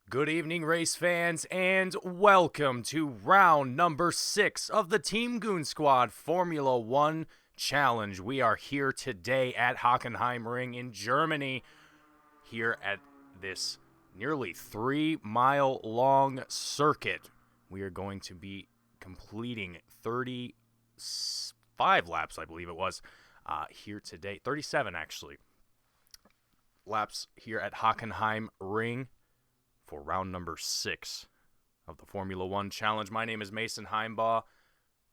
Good evening, race fans, and welcome to round number 6 of the Team Goon Squad Formula One Challenge. We are here today at Hockenheimring in Germany, here at this nearly 3-mile long circuit. We are going to be completing 35 laps, I believe it was, here today. 37, actually, laps here at Hockenheimring for round number 6 of the Formula One Challenge. My name is Mason Heimbaugh,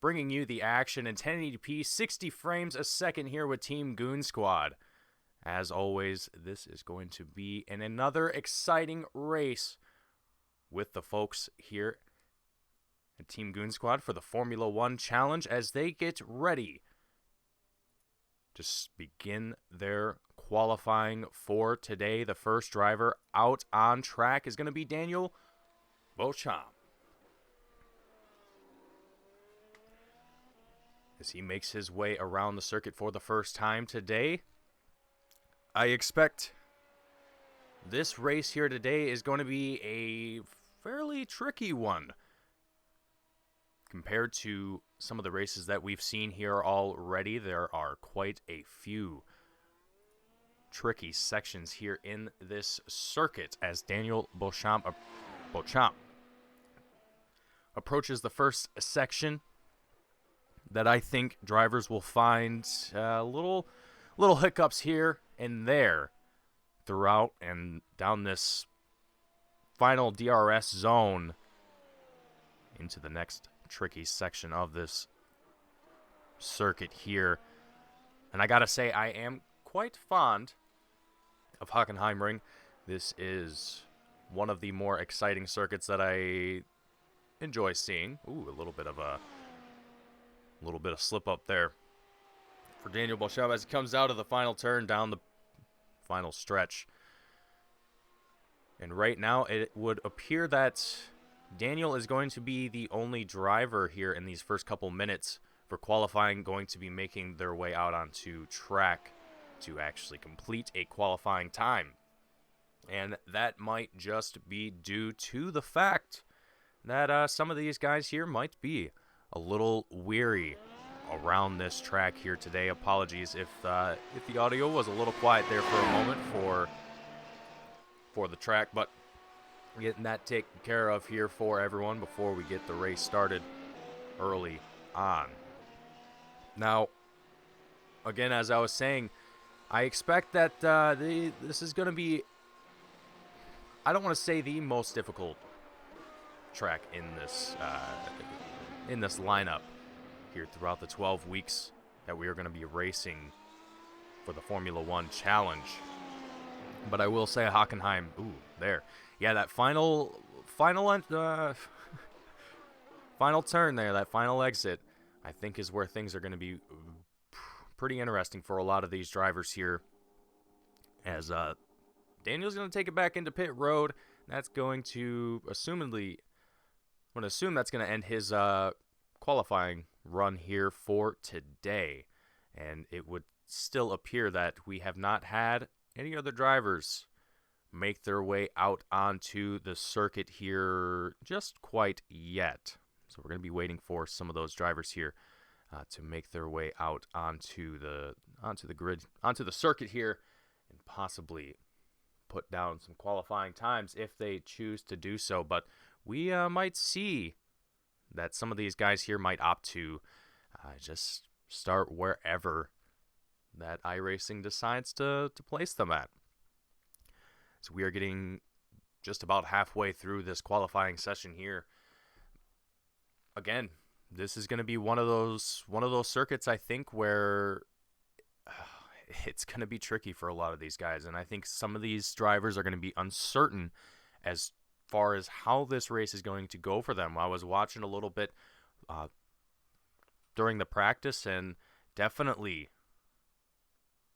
bringing you the action in 1080p, 60 frames a second here with Team Goon Squad. As always, this is going to be another exciting race with the folks here at Team Goon Squad for the Formula One Challenge as they get ready to begin their qualifying for today. The first driver out on track is going to be Daniel Beauchamp, as he makes his way around the circuit for the first time today. I expect this race here today is going to be a fairly tricky one compared to some of the races that we've seen here already. There are quite a few tricky sections here in this circuit as Daniel Beauchamp approaches the first section that I think drivers will find little hiccups here and there throughout and down this final DRS zone into the next tricky section of this circuit here. And I gotta say, I am quite fond of Hockenheimring. This is one of the more exciting circuits that I enjoy seeing. Ooh, a little bit of slip up there for Daniel Beauchamp as he comes out of the final turn down the final stretch. And right now it would appear that Daniel is going to be the only driver here in these first couple minutes for qualifying going to be making their way out onto track to actually complete a qualifying time. And that might just be due to the fact that some of these guys here might be a little weary around this track here today. Apologies if the audio was a little quiet there for a moment for the track, but getting that taken care of here for everyone before we get the race started early on. Now, again, as I was saying, I expect that this is going to be, I don't want to say the most difficult track in this lineup here throughout the 12 weeks that we are going to be racing for the Formula One Challenge. But I will say Hockenheim, yeah, that final turn there, that final exit, I think is where things are going to be pretty interesting for a lot of these drivers here, as Daniel's going to take it back into pit road. That's going to assume that's going to end his qualifying run here for today. And it would still appear that we have not had any other drivers make their way out onto the circuit here just quite yet. So we're going to be waiting for some of those drivers here to make their way out onto the circuit here, and possibly put down some qualifying times if they choose to do so. But we might see that some of these guys here might opt to just start wherever that iRacing decides to place them at. So we are getting just about halfway through this qualifying session here. Again, this is going to be one of those circuits, I think, where it's going to be tricky for a lot of these guys. And I think some of these drivers are going to be uncertain as far as how this race is going to go for them. I was watching a little bit during the practice and definitely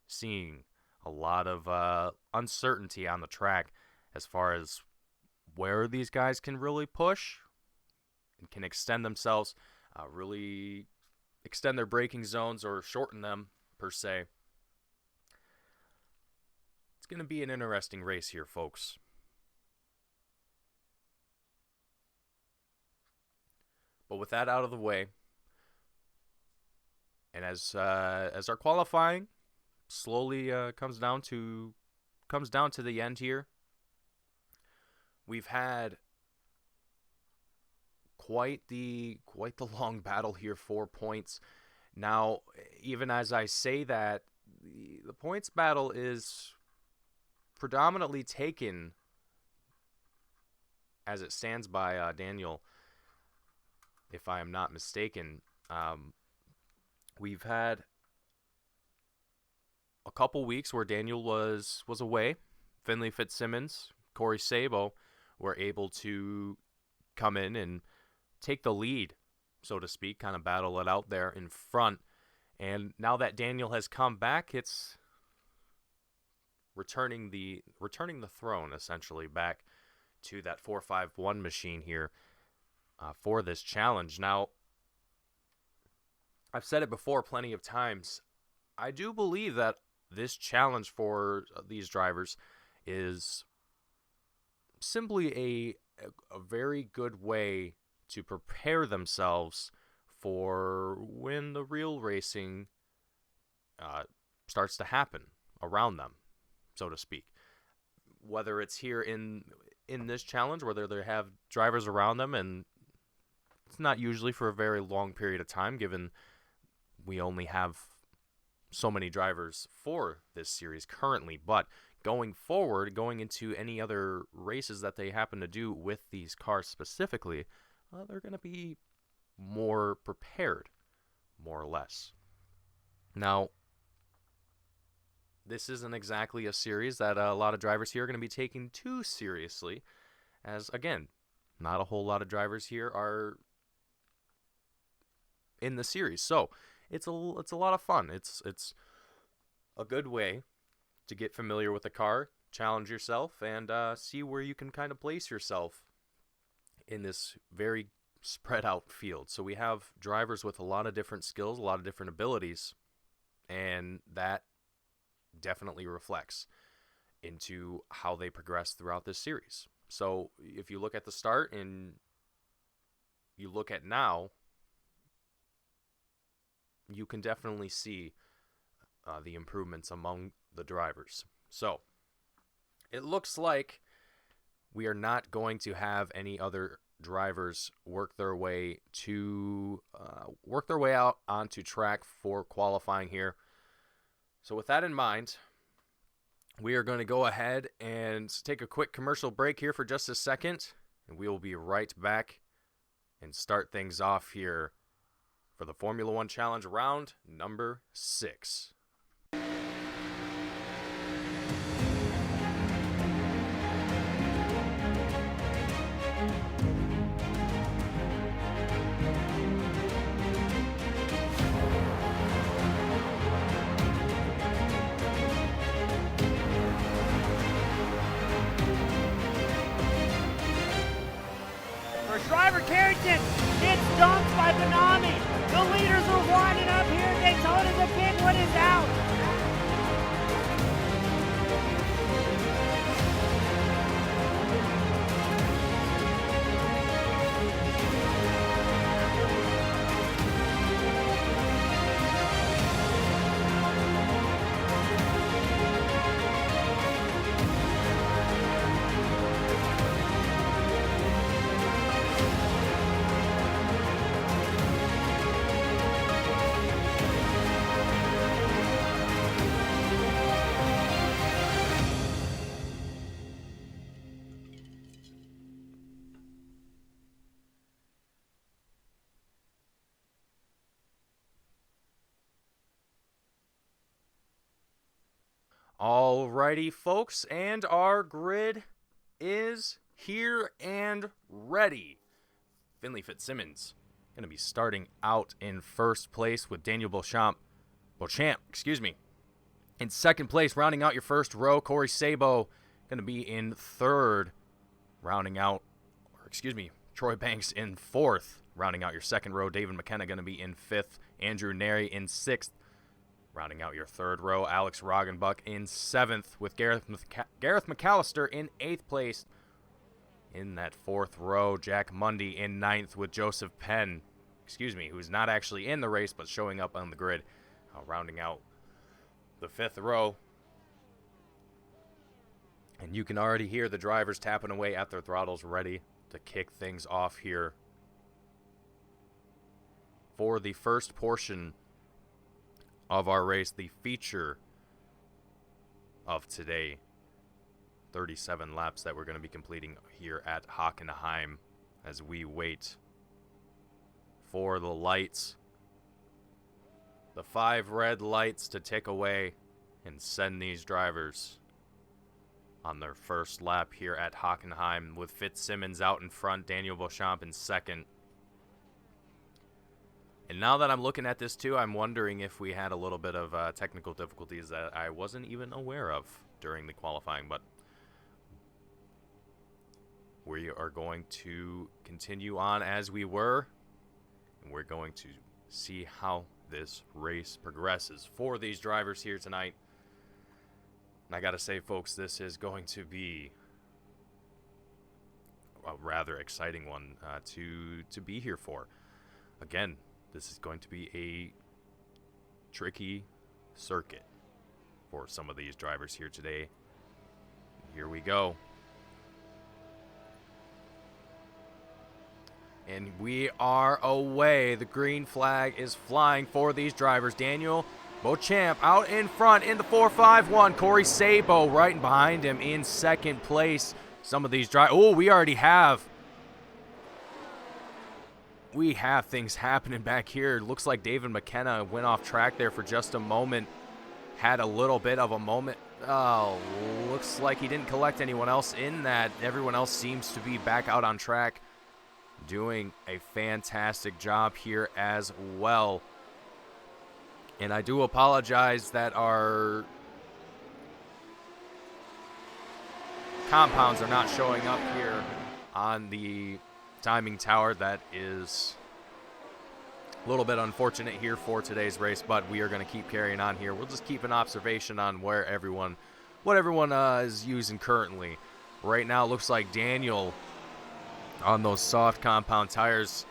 seeing a lot of uncertainty on the track as far as where these guys can really push and can extend themselves, really extend their braking zones or shorten them, per se. It's going to be an interesting race here, folks. But with that out of the way, and as our qualifying slowly comes down to the end here, we've had quite the long battle here for points. Now, even as I say that, the points battle is predominantly taken, as it stands, by Daniel, if I am not mistaken. We've had a couple weeks where Daniel was away. Finley Fitzsimmons, Corey Sabo were able to come in and take the lead, so to speak, kind of battle it out there in front. And now that Daniel has come back, it's returning the throne, essentially, back to that 451 machine here for this challenge. Now, I've said it before plenty of times. I do believe that this challenge for these drivers is simply a very good way to prepare themselves for when the real racing starts to happen around them, so to speak. Whether it's here in this challenge, whether they have drivers around them, and it's not usually for a very long period of time, given we only have so many drivers for this series currently. But going forward, going into any other races that they happen to do with these cars specifically, they're going to be more prepared, more or less. Now, this isn't exactly a series that a lot of drivers here are going to be taking too seriously, as, again, not a whole lot of drivers here are in the series. So it's a lot of fun. It's a good way to get familiar with the car, challenge yourself, and see where you can kind of place yourself in this very spread out field. So we have drivers with a lot of different skills, a lot of different abilities, and that definitely reflects into how they progress throughout this series. So if you look at the start and you look at now, you can definitely see the improvements among the drivers. So it looks like we are not going to have any other drivers work their way out onto track for qualifying here. So with that in mind, we are going to go ahead and take a quick commercial break here for just a second, and we will be right back and start things off here for the Formula One Challenge round number 6. Driver Carrington gets dumped by Benami. The leaders are winding up here. Daytona, the big one is out. Alrighty, folks, and our grid is here and ready. Finley Fitzsimmons going to be starting out in first place with Daniel Beauchamp, in second place, rounding out your first row. Corey Sabo going to be in third, Troy Banks in fourth, rounding out your second row. David McKenna going to be in fifth. Andrew Neri in sixth, rounding out your third row. Alex Roggenbuck in seventh, with Gareth McAllister in eighth place, in that 4th row. Jack Mundy in 9th with Joseph Penn, who's not actually in the race but showing up on the grid, rounding out the 5th row. And you can already hear the drivers tapping away at their throttles, ready to kick things off here for the first portion of our race, the feature of today. 37 laps that we're going to be completing here at Hockenheim as we wait for the lights, the 5 red lights, to tick away and send these drivers on their first lap here at Hockenheim, with Fitzsimmons out in front, Daniel Beauchamp in second. And now that I'm looking at this too, I'm wondering if we had a little bit of technical difficulties that I wasn't even aware of during the qualifying, but we are going to continue on as we were, and we're going to see how this race progresses for these drivers here tonight. And I gotta say, folks, this is going to be a rather exciting one to be here for. Again, this is going to be a tricky circuit for some of these drivers here today. Here we go. And we are away. The green flag is flying for these drivers. Daniel Beauchamp out in front in the 4-5-1. Corey Sabo right behind him in second place. Some of these drivers. Oh, we already have. We have things happening back here. Looks like David McKenna went off track there for just a moment. Had a little bit of a moment. Oh, looks like he didn't collect anyone else in that. Everyone else seems to be back out on track, doing a fantastic job here as well. And I do apologize that our compounds are not showing up here on the timing tower. That is a little bit unfortunate here for today's race, but we are going to keep carrying on here. We'll just keep an observation on what everyone is using currently. Right now, it looks like Daniel on those soft compound tires,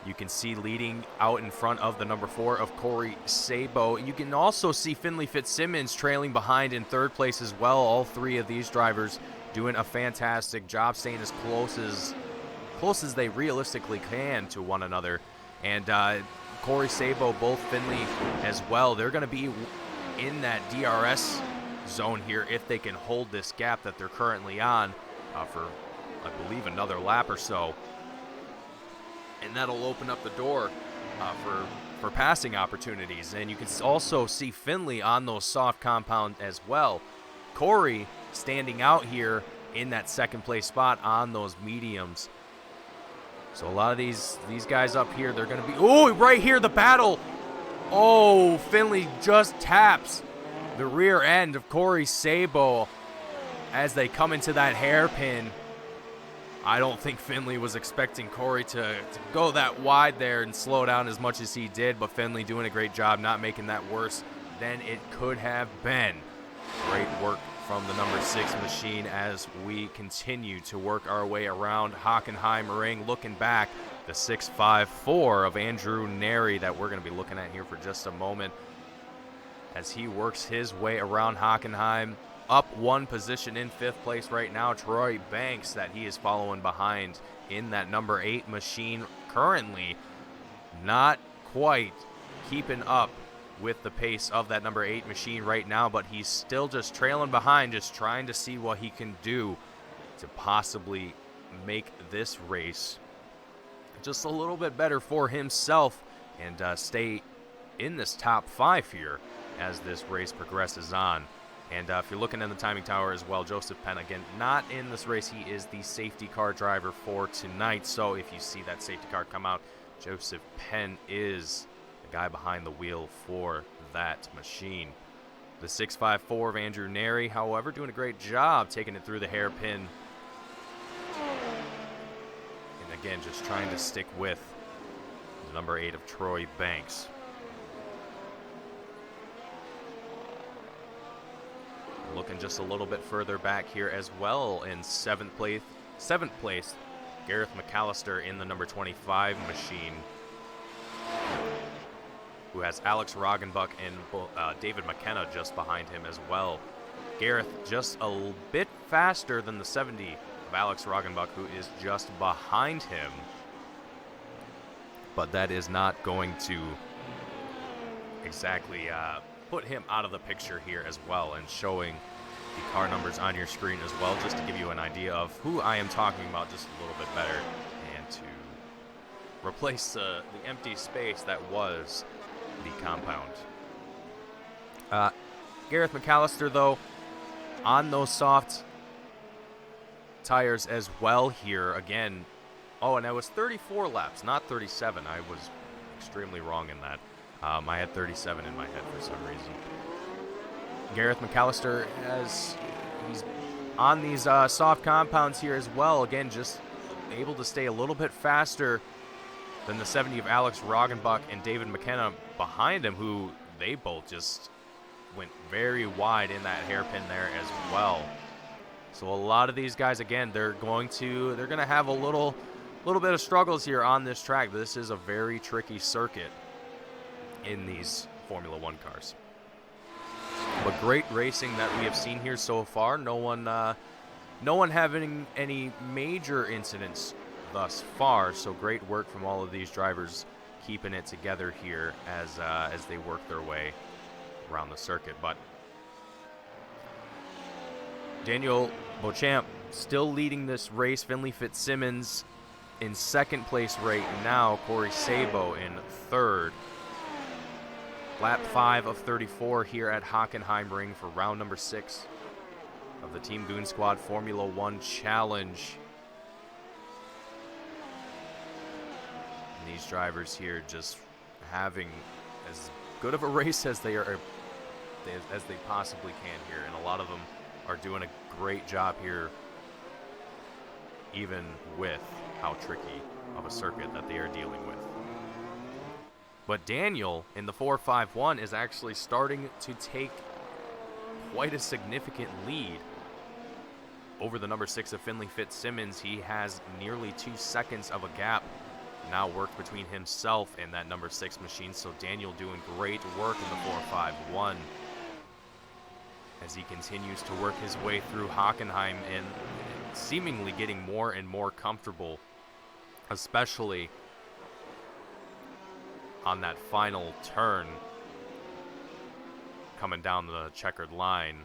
you can see leading out in front of the number 4 of Corey Sabo. You can also see Finley Fitzsimmons trailing behind in 3rd place as well. All 3 of these drivers doing a fantastic job, staying as close as they realistically can to one another. And Corey Sabo, both Finley as well, they're going to be in that DRS zone here if they can hold this gap that they're currently on for, I believe, another lap or so. And that'll open up the door for passing opportunities. And you can also see Finley on those soft compound as well. Corey standing out here in that 2nd place spot on those mediums. So a lot of these guys up here, they're going to be... Oh, right here, the battle. Oh, Finley just taps the rear end of Corey Sabo as they come into that hairpin. I don't think Finley was expecting Corey to go that wide there and slow down as much as he did, but Finley doing a great job not making that worse than it could have been. Great work from the number 6 machine as we continue to work our way around Hockenheimring. Looking back, the 6.54 of Andrew Neri that we're going to be looking at here for just a moment as he works his way around Hockenheim. Up 1 position in 5th place right now, Troy Banks, that he is following behind in that number 8 machine. Currently not quite keeping up with the pace of that number 8 machine right now, but he's still just trailing behind, just trying to see what he can do to possibly make this race just a little bit better for himself and stay in this top 5 here as this race progresses on. And if you're looking at the timing tower as well, Joseph Penn, again, not in this race. He is the safety car driver for tonight. So if you see that safety car come out, Joseph Penn is the guy behind the wheel for that machine. The 6.54 of Andrew Neri, however, doing a great job taking it through the hairpin. And again, just trying to stick with the number 8 of Troy Banks. Looking just a little bit further back here as well in 7th 7th place, Gareth McAllister in the number 25 machine, who has Alex Roggenbuck and David McKenna just behind him as well. Gareth just a bit faster than the 70 of Alex Roggenbuck, who is just behind him. But that is not going to exactly put him out of the picture here as well, and showing the car numbers on your screen as well, just to give you an idea of who I am talking about just a little bit better, and to replace the empty space that was the compound. Gareth McAllister, though, on those soft tires as well here again. Oh, and that was 34 laps, not 37. I was extremely wrong in that. I had 37 in my head for some reason. Gareth McAllister, he's on these soft compounds here as well. Again, just able to stay a little bit faster than the 70 of Alex Roggenbuck and David McKenna behind him, who they both just went very wide in that hairpin there as well. So a lot of these guys, again, they're gonna have a little bit of struggles here on this track. This is a very tricky circuit in these Formula One cars. But great racing that we have seen here so far. No one having any major incidents thus far. So great work from all of these drivers, keeping it together here as they work their way around the circuit. But Daniel Beauchamp still leading this race. Finley Fitzsimmons in second place right now. Corey Sabo in third. Lap 5 of 34 here at Hockenheimring for round number 6 of the Team Goon Squad Formula One Challenge. And these drivers here just having as good of a race as they possibly can here, and a lot of them are doing a great job here, even with how tricky of a circuit that they are dealing with. But Daniel in the 451 is actually starting to take quite a significant lead over the number 6 of Finley Fitzsimmons. He has nearly 2 seconds of a gap now worked between himself and that number 6 machine. So Daniel doing great work in the 451 as he continues to work his way through Hockenheim and seemingly getting more and more comfortable, especially on that final turn coming down the checkered line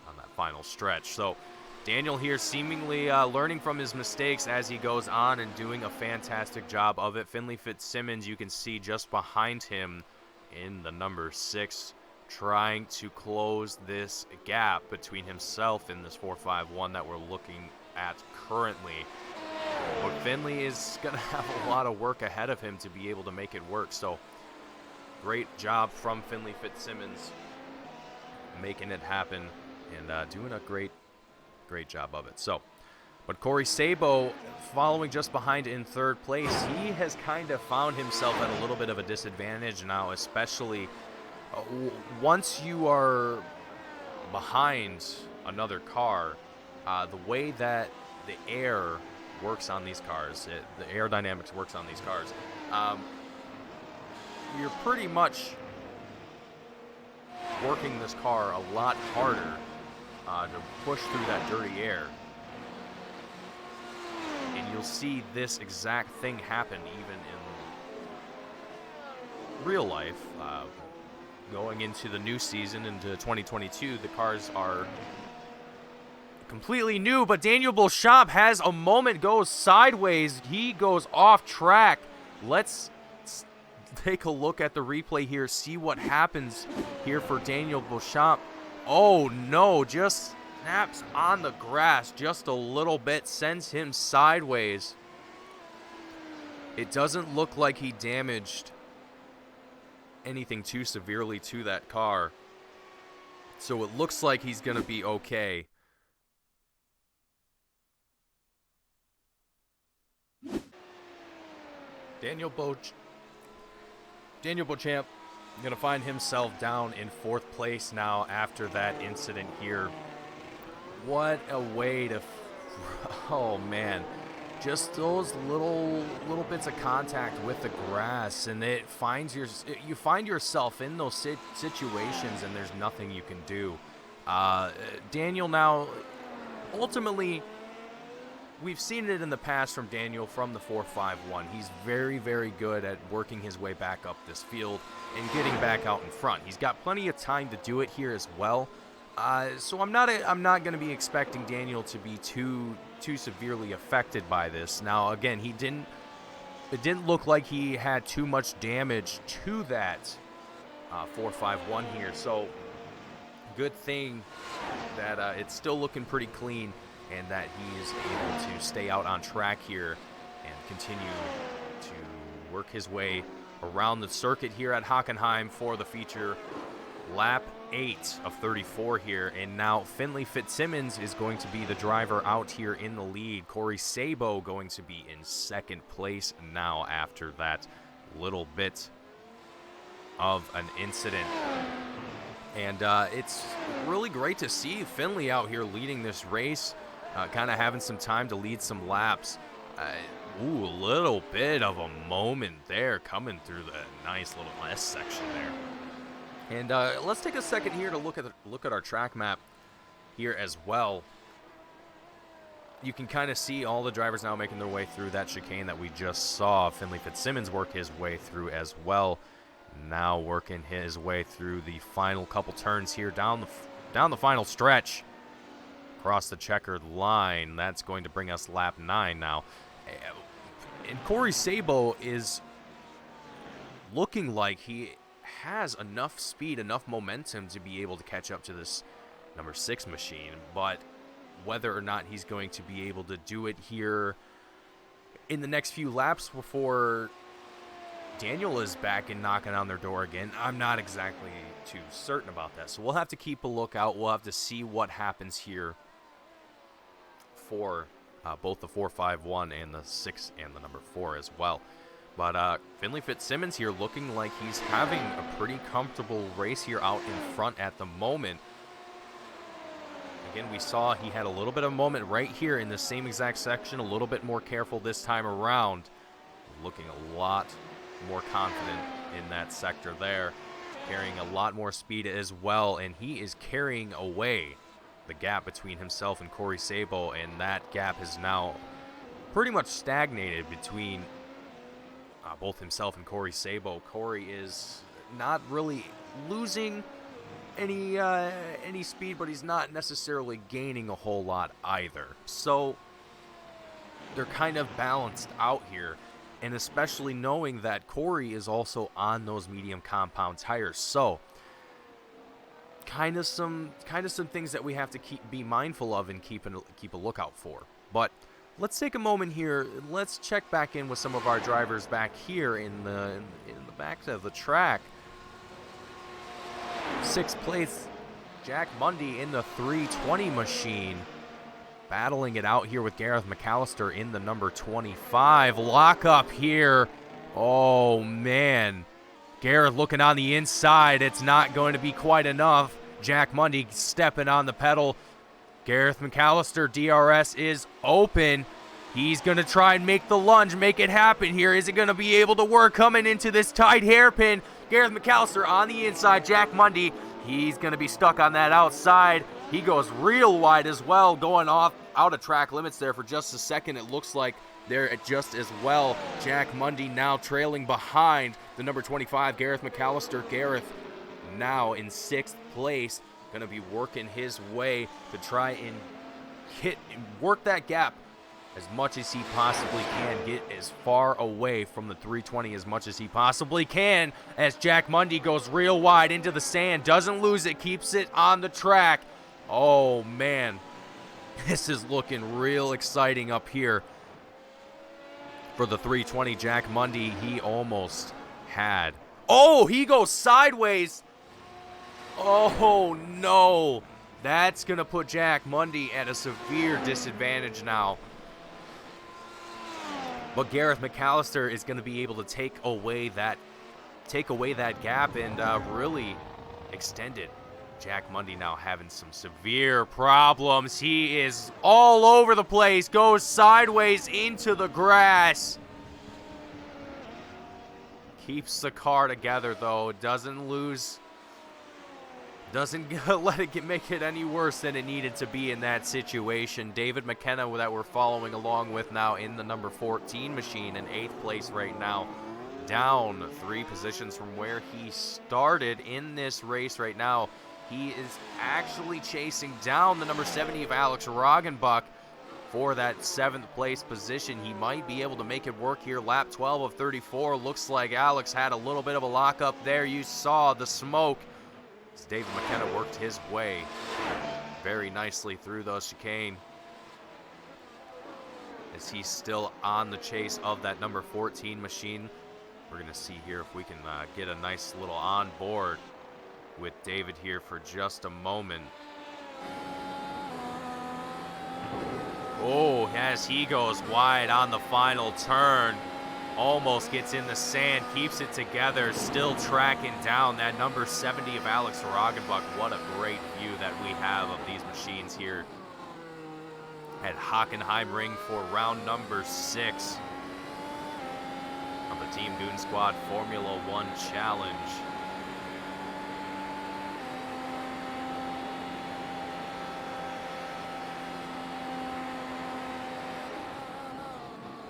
on that final stretch. So Daniel here seemingly learning from his mistakes as he goes on and doing a fantastic job of it. Finley Fitzsimmons, you can see just behind him in the number 6, trying to close this gap between himself and this 451 that we're looking at currently. But Finley is going to have a lot of work ahead of him to be able to make it work. So great job from Finley Fitzsimmons making it happen and doing a great job of it. So, but Corey Sabo following just behind in third place. He has kind of found himself at a little bit of a disadvantage now, especially once you are behind another car. The way that the air works on these cars, the aerodynamics works on these cars, you're pretty much working this car a lot harder to push through that dirty air. And you'll see this exact thing happen even in real life. Going into the new season, into 2022, the cars are completely new, but Daniel Beauchamp has a moment, goes sideways. He goes off track. Let's take a look at the replay here, see what happens here for Daniel Beauchamp. Oh no, just snaps on the grass just a little bit, sends him sideways. It doesn't look like he damaged anything too severely to that car, so it looks like he's gonna be okay. Daniel Beauchamp going to find himself down in 4th place now after that incident here. What a way to oh man, just those little bits of contact with the grass, and you find yourself in those situations, and there's nothing you can do. Daniel now, ultimately, we've seen it in the past from Daniel from the 451. He's very, very good at working his way back up this field and getting back out in front. He's got plenty of time to do it here as well. So I'm not going to be expecting Daniel to be too severely affected by this. Now, again, it didn't look like he had too much damage to that 451 here. So good thing that it's still looking pretty clean, and that he is able to stay out on track here and continue to work his way around the circuit here at Hockenheim for the feature lap 8 of 34 here. And now Finley Fitzsimmons is going to be the driver out here in the lead. Corey Sabo going to be in second place now after that little bit of an incident. And it's really great to see Finley out here leading this race, kind of having some time to lead some laps. A little bit of a moment there coming through the nice little S section there. And let's take a second here to look at our track map here as well. You can kind of see all the drivers now making their way through that chicane that we just saw. Finley Fitzsimmons work his way through as well. Now working his way through the final couple turns here down the final stretch. Across the checkered line. That's going to bring us lap 9 now. And Corey Sabo is looking like he has enough speed, enough momentum to be able to catch up to this number 6 machine. But whether or not he's going to be able to do it here in the next few laps before Daniel is back and knocking on their door again, I'm not exactly too certain about that. So we'll have to keep a lookout. We'll have to see what happens here for both the 451 and the 6 and the number 4 as well. But Finley Fitzsimmons here looking like he's having a pretty comfortable race here out in front at the moment. Again, we saw he had a little bit of a moment right here in the same exact section, a little bit more careful this time around. Looking a lot more confident in that sector there, carrying a lot more speed as well, and he is carrying away the gap between himself and Corey Sabo, and that gap has now pretty much stagnated between both himself and Corey Sabo. Corey is not really losing any speed, but he's not necessarily gaining a whole lot either. So they're kind of balanced out here. And especially knowing that Corey is also on those medium compound tires. So kind of some things that we have to be mindful of and keep a lookout for. But let's take a moment here. Let's check back in with some of our drivers back here in the back of the track. 6th place, Jack Mundy in the 320 machine. Battling it out here with Gareth McAllister in the number 25. Lock up here. Oh, man. Gareth looking on the inside. It's not going to be quite enough. Jack Mundy stepping on the pedal. Gareth McAllister, DRS is open. He's going to try and make the lunge, make it happen here. Is it going to be able to work coming into this tight hairpin? Gareth McAllister on the inside. Jack Mundy, he's going to be stuck on that outside. He goes real wide as well, going out of track limits there for just a second. It looks like they're just as well. Jack Mundy now trailing behind the number 25, Gareth McAllister. Gareth now in 6th place, going to be working his way to try and work that gap as much as he possibly can, get as far away from the 320 as much as he possibly can, as Jack Mundy goes real wide into the sand, doesn't lose it, keeps it on the track. Oh, man. This is looking real exciting up here for the 320. Jack Mundy, he almost had... Oh, he goes sideways. Oh, no. That's going to put Jack Mundy at a severe disadvantage now. But Gareth McAllister is going to be able to take away that gap and really extend it Jack Mundy now having some severe problems. He is all over the place, goes sideways into the grass. Keeps the car together, though. Doesn't let it make it any worse than it needed to be in that situation. David McKenna, that we're following along with now in the number 14 machine, in 8th place right now. Down 3 positions from where he started in this race right now. He is actually chasing down the number 70 of Alex Roggenbuck for that 7th place position. He might be able to make it work here. Lap 12 of 34. Looks like Alex had a little bit of a lockup there. You saw the smoke as David McKenna worked his way very nicely through the chicane, as he's still on the chase of that number 14 machine. We're going to see here if we can get a nice little on board with David here for just a moment. Oh, as he goes wide on the final turn, almost gets in the sand, keeps it together, still tracking down that number 70 of Alex Roggenbuck. What a great view that we have of these machines here at Hockenheimring for round number 6 of the Team Goon Squad Formula One Challenge.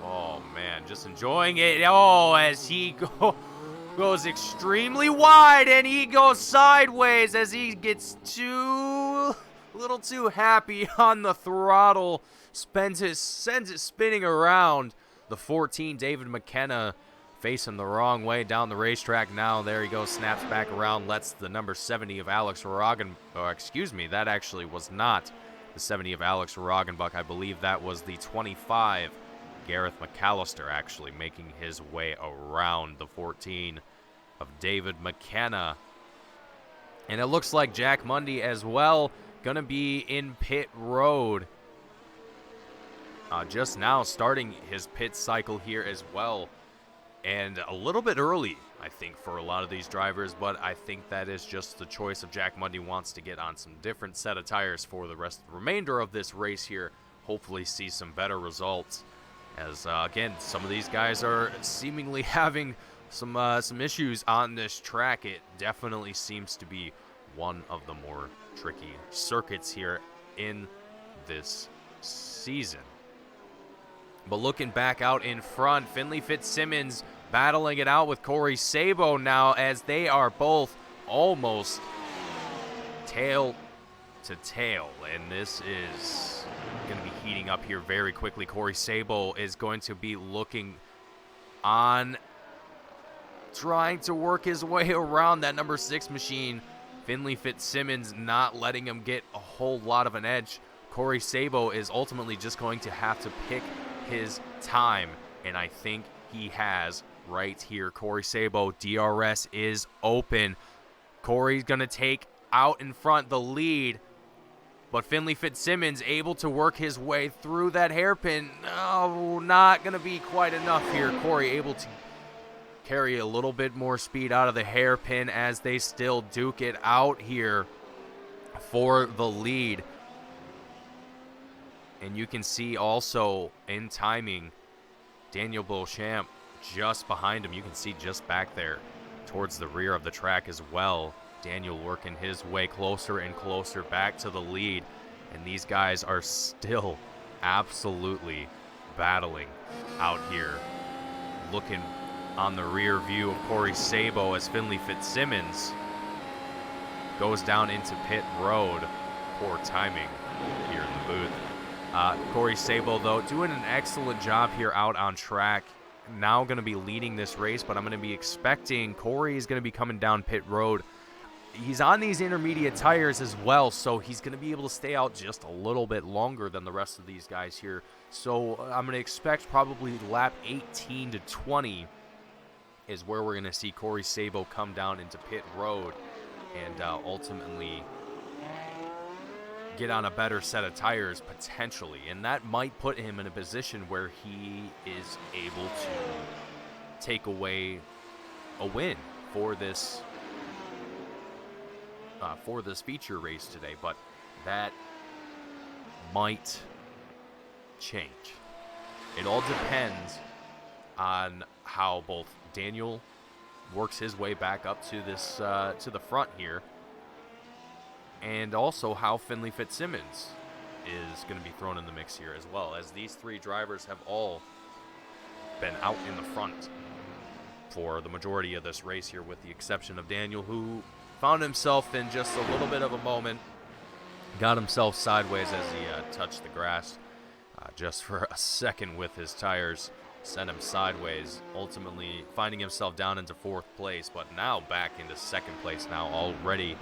Oh man, just enjoying it. Oh, as he goes extremely wide, and he goes sideways as he gets a little too happy on the throttle. Sends it spinning around. The 14, David McKenna, facing the wrong way down the racetrack now. There he goes, snaps back around, lets the number 70 of Alex Roggenbuck, excuse me, that actually was not the 70 of Alex Roggenbuck. I believe that was the 25, Gareth McAllister, actually making his way around the 14 of David McKenna. And it looks like Jack Mundy as well going to be in pit road. Just now starting his pit cycle here as well. And a little bit early, I think, for a lot of these drivers, but I think that is just the choice of Jack Mundy. Wants to get on some different set of tires for the remainder of this race here. Hopefully see some better results. As, again, some of these guys are seemingly having some issues on this track. It definitely seems to be one of the more tricky circuits here in this season. But looking back out in front, Finley Fitzsimmons battling it out with Corey Sabo now, as they are both almost tail to tail. And this is going to be heating up here very quickly. Corey Sabo is going to be looking on, trying to work his way around that number 6 machine. Finley Fitzsimmons not letting him get a whole lot of an edge. Corey Sabo is ultimately just going to have to pick his time, and I think he has right here. Corey Sabo, DRS is open. Corey's going to take out in front the lead, but Finley Fitzsimmons able to work his way through that hairpin. Oh, not going to be quite enough here. Corey able to carry a little bit more speed out of the hairpin as they still duke it out here for the lead. And you can see also in timing, Daniel Beauchamp just behind him. You can see just back there towards the rear of the track as well. Daniel working his way closer and closer back to the lead. And these guys are still absolutely battling out here. Looking on the rear view of Corey Sabo as Finley Fitzsimmons goes down into pit road. Poor timing here in the booth. Corey Sabo, though, doing an excellent job here out on track. Now going to be leading this race, but I'm going to be expecting Corey is going to be coming down pit road. He's on these intermediate tires as well, so he's going to be able to stay out just a little bit longer than the rest of these guys here. So I'm going to expect probably lap 18 to 20 is where we're going to see Corey Sabo come down into pit road and ultimately get on a better set of tires potentially, and that might put him in a position where he is able to take away a win for this for this feature race today, but that might change. It all depends on how both Daniel works his way back up to this to the front here, and also how Finley Fitzsimmons is going to be thrown in the mix here as well, as these three drivers have all been out in the front for the majority of this race here, with the exception of Daniel, who found himself in just a little bit of a moment, got himself sideways as he touched the grass just for a second with his tires, sent him sideways, ultimately finding himself down into 4th place, but now back into 2nd place now already,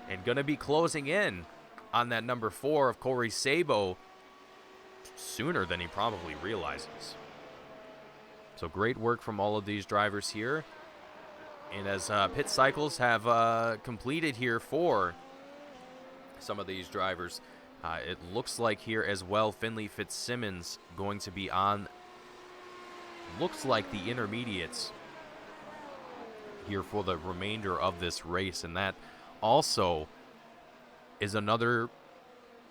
and going to be closing in on that number 4 of Corey Sabo sooner than he probably realizes. So great work from all of these drivers here. And as pit cycles have completed here for some of these drivers, it looks like here as well Finley Fitzsimmons going to be on, looks like the intermediates here for the remainder of this race. And that also is another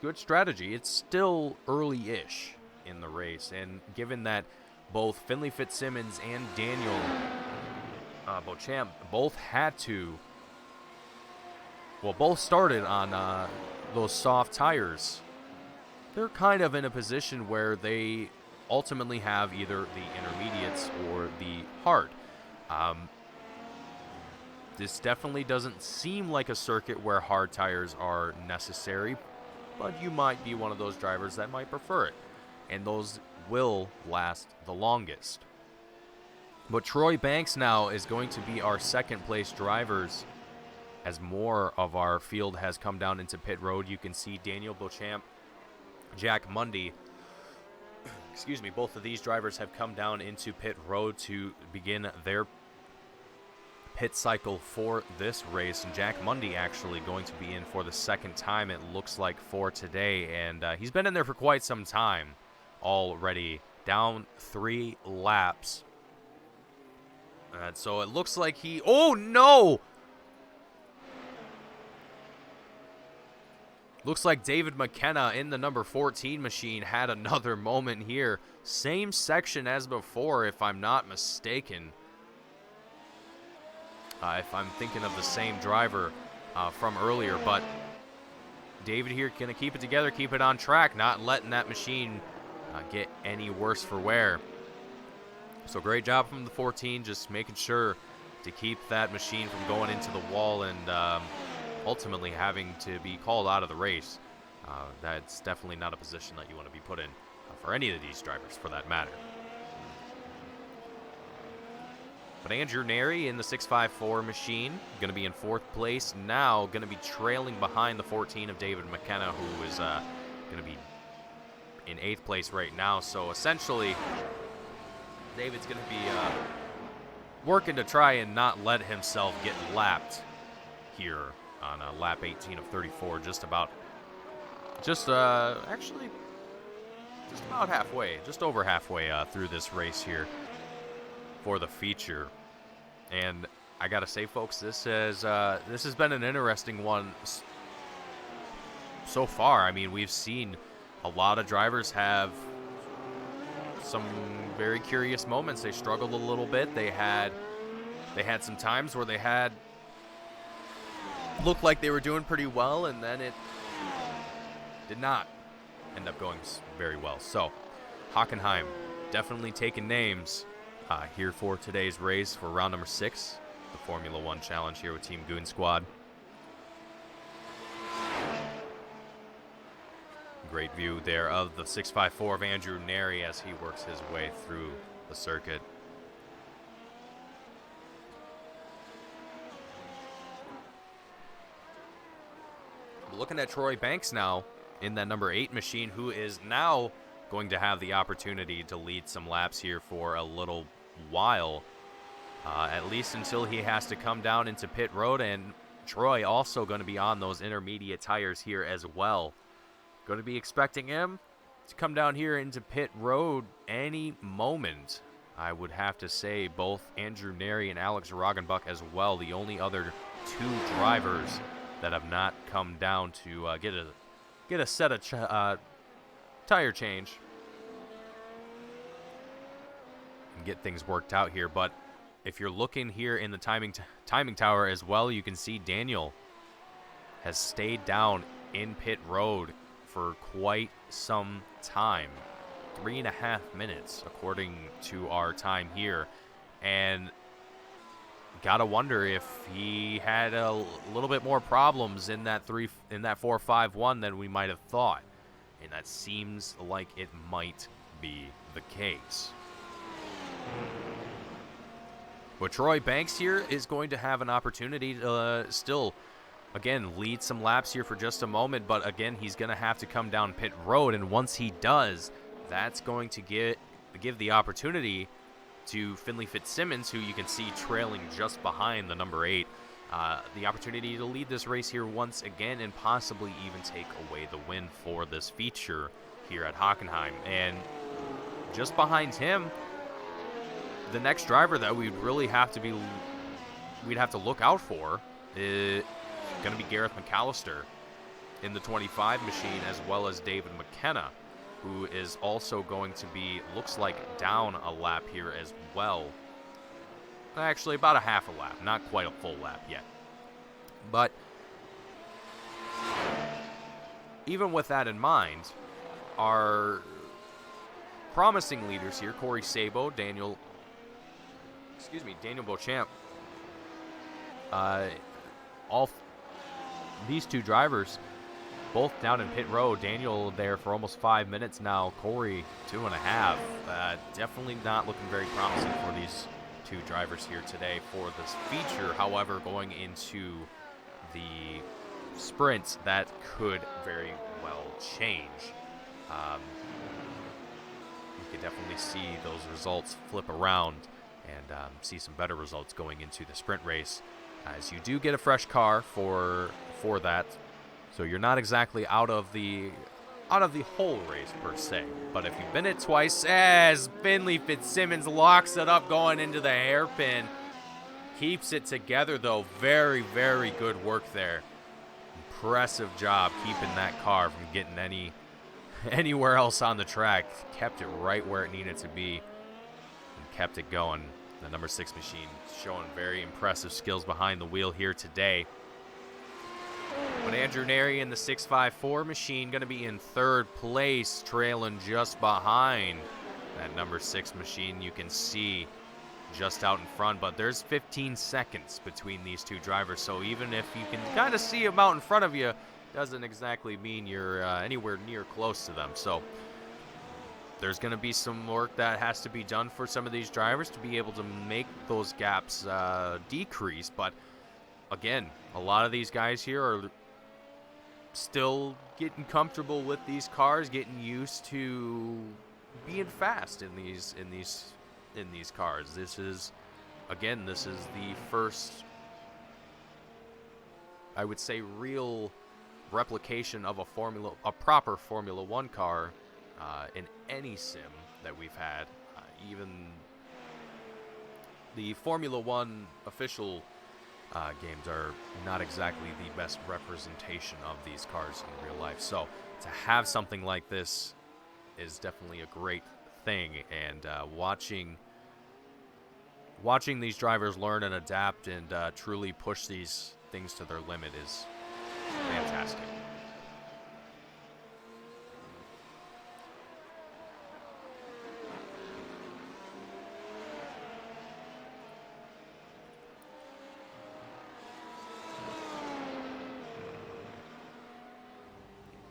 good strategy. It's still early-ish in the race, and given that both Finley Fitzsimmons and Daniel Beauchamp both had to, well, both started on those soft tires, they're kind of in a position where they ultimately have either the intermediates or the hard. This definitely doesn't seem like a circuit where hard tires are necessary, but you might be one of those drivers that might prefer it, and those will last the longest. But Troy Banks now is going to be our 2nd place drivers, as more of our field has come down into pit road. You can see Daniel Beauchamp, Jack Mundy, excuse me, both of these drivers have come down into pit road to begin their pit cycle for this race. And Jack Mundy actually going to be in for the 2nd time, it looks like, for today, and he's been in there for quite some time already, down 3 laps. And so it looks like he, oh no! Looks like David McKenna in the number 14 machine had another moment here. Same section as before, if I'm not mistaken. If I'm thinking of the same driver from earlier. But David here going to keep it together, keep it on track, not letting that machine get any worse for wear. So great job from the 14, just making sure to keep that machine from going into the wall and ultimately having to be called out of the race. That's definitely not a position that you want to be put in for any of these drivers, for that matter. But Andrew Neri in the 654 machine, going to be in 4th place now, going to be trailing behind the 14 of David McKenna, who is going to be in 8th place right now. So essentially, David's going to be working to try and not let himself get lapped here on lap 18 of 34, actually just about halfway, just over halfway through this race here for the feature. And I gotta say, folks, this has been an interesting one so far. I mean, we've seen a lot of drivers have some very curious moments. They struggled a little bit. They had some times where they had looked like they were doing pretty well, and then it did not end up going very well. So Hockenheim definitely taking names here for today's race for round number 6, the Formula One Challenge here with Team Goon Squad. Great view there of the 654 of Andrew Neri as he works his way through the circuit. Looking at Troy Banks now in that number 8 machine, who is now going to have the opportunity to lead some laps here for a little while, at least until he has to come down into pit road. And Troy also going to be on those intermediate tires here as well. Going to be expecting him to come down here into pit road any moment. I would have to say both Andrew Neri and Alex Roggenbuck as well, the only other 2 drivers that have not come down to get a set of tire change and get things worked out here. But if you're looking here in the timing tower as well, you can see Daniel has stayed down in pit road for quite some time. 3.5 minutes according to our time here, and gotta wonder if he had a little bit more problems in that 4.51 than we might have thought, and that seems like it might be the case. But Troy Banks here is going to have an opportunity to still, again, lead some laps here for just a moment, but again, he's going to have to come down pit road, and once he does, that's going to give the opportunity to Finley Fitzsimmons, who you can see trailing just behind the number 8, the opportunity to lead this race here once again and possibly even take away the win for this feature here at Hockenheim. And just behind him, the next driver that we'd have to look out for is going to be Gareth McAllister in the 25 machine, as well as David McKenna, who is also going to be, looks like, down a lap here as well. Actually, about a half a lap, not quite a full lap yet. But even with that in mind, our promising leaders here, Corey Sabo, Daniel Beauchamp, these two drivers both down in pit road. Daniel there for almost 5 minutes now. Corey 2.5. Definitely not looking very promising for these two drivers here today for this feature. However, going into the sprints, that could very well change. You could definitely see those results flip around and see some better results going into the sprint race, as you do get a fresh car for that. So you're not exactly out of the whole race per se. But if you've been it twice, as Finley Fitzsimmons locks it up going into the hairpin, keeps it together though. Very, very good work there. Impressive job keeping that car from getting anywhere else on the track. Kept it right where it needed to be and kept it going. The number 6 machine showing very impressive skills behind the wheel here today. But Andrew Neri in the 654 machine going to be in 3rd place, trailing just behind that number 6 machine. You can see just out in front, but there's 15 seconds between these two drivers. So even if you can kind of see them out in front of you, doesn't exactly mean you're anywhere near close to them. So there's going to be some work that has to be done for some of these drivers to be able to make those gaps decrease. But again, a lot of these guys here are still getting comfortable with these cars, getting used to being fast in these cars. This is the first, I would say, real replication of a proper Formula One car in any sim that we've had. Even the Formula One official games are not exactly the best representation of these cars in real life. So to have something like this is definitely a great thing, and watching these drivers learn and adapt and truly push these things to their limit is fantastic.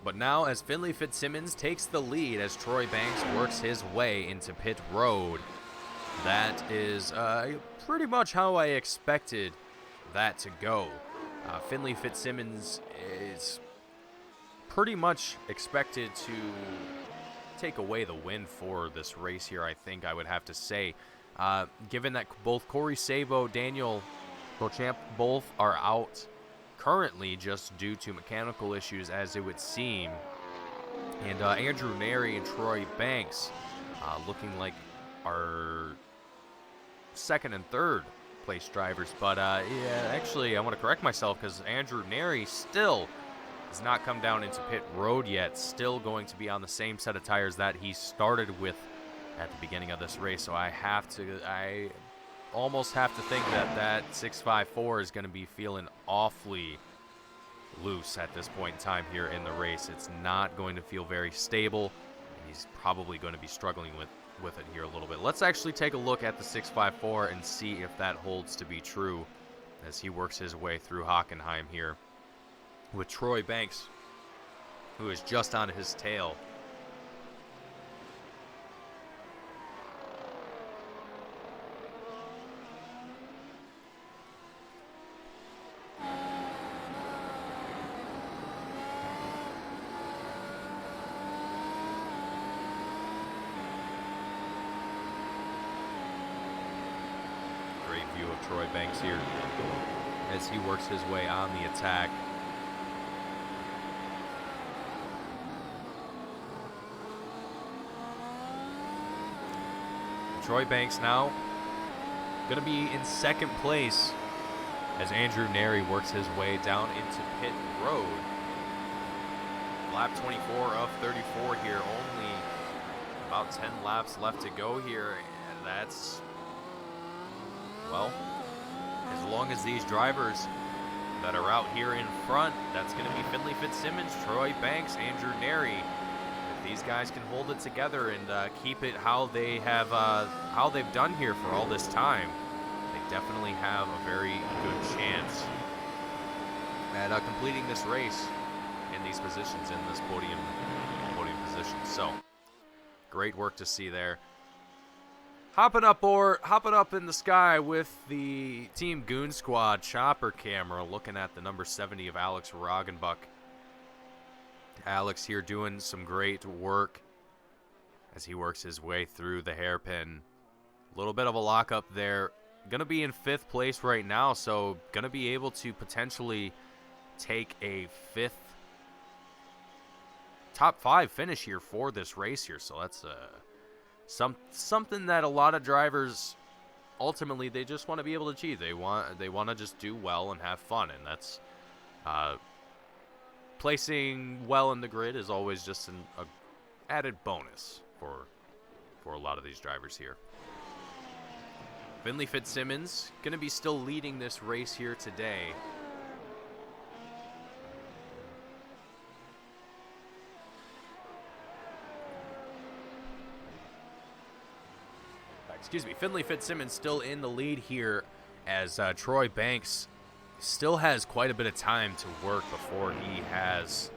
But now, as Finley Fitzsimmons takes the lead as Troy Banks works his way into pit road, that is pretty much how I expected that to go. Finley Fitzsimmons is pretty much expected to take away the win for this race here, I think I would have to say. Given that both Corey Sabo, Daniel Beauchamp, both are out currently just due to mechanical issues, as it would seem. And Andrew Neri and Troy Banks looking like our second and third place drivers. But, yeah, actually, I want to correct myself because Andrew Neri still has not come down into pit road yet. Still going to be on the same set of tires that he started with at the beginning of this race. So I almost have to think that 654 is going to be feeling awfully loose at this point in time here in the race. It's not going to feel very stable, and he's probably going to be struggling with it here a little bit. Let's actually take a look at the 654 and see if that holds to be true as he works his way through Hockenheim here with Troy Banks, who is just on his tail. Great view of Troy Banks here as he works his way on the attack. Troy Banks now going to be in second place as Andrew Neri works his way down into pit road. Lap 24 of 34 here, only about 10 laps left to go here, and that's, well, as long as these drivers that are out here in front, that's going to be Finley Fitzsimmons, Troy Banks, Andrew Neri. If these guys can hold it together and keep it how they've done here for all this time, they definitely have a very good chance at completing this race in these positions, in this podium position. So, great work to see there. Hopping up in the sky with the Team Goon Squad chopper camera, looking at the number 70 of Alex Roggenbuck. Alex here doing some great work as he works his way through the hairpin. A little bit of a lockup there. Going to be in 5th place right now, so going to be able to potentially take a 5th, top 5 finish here for this race here. So that's something that a lot of drivers ultimately they just want to be able to achieve. They want to just do well and have fun, and that's placing well in the grid is always just an added bonus for a lot of these drivers here. Finley Fitzsimmons going to be still leading this race here today. Finley Fitzsimmons still in the lead here as Troy Banks still has quite a bit of time to work before he has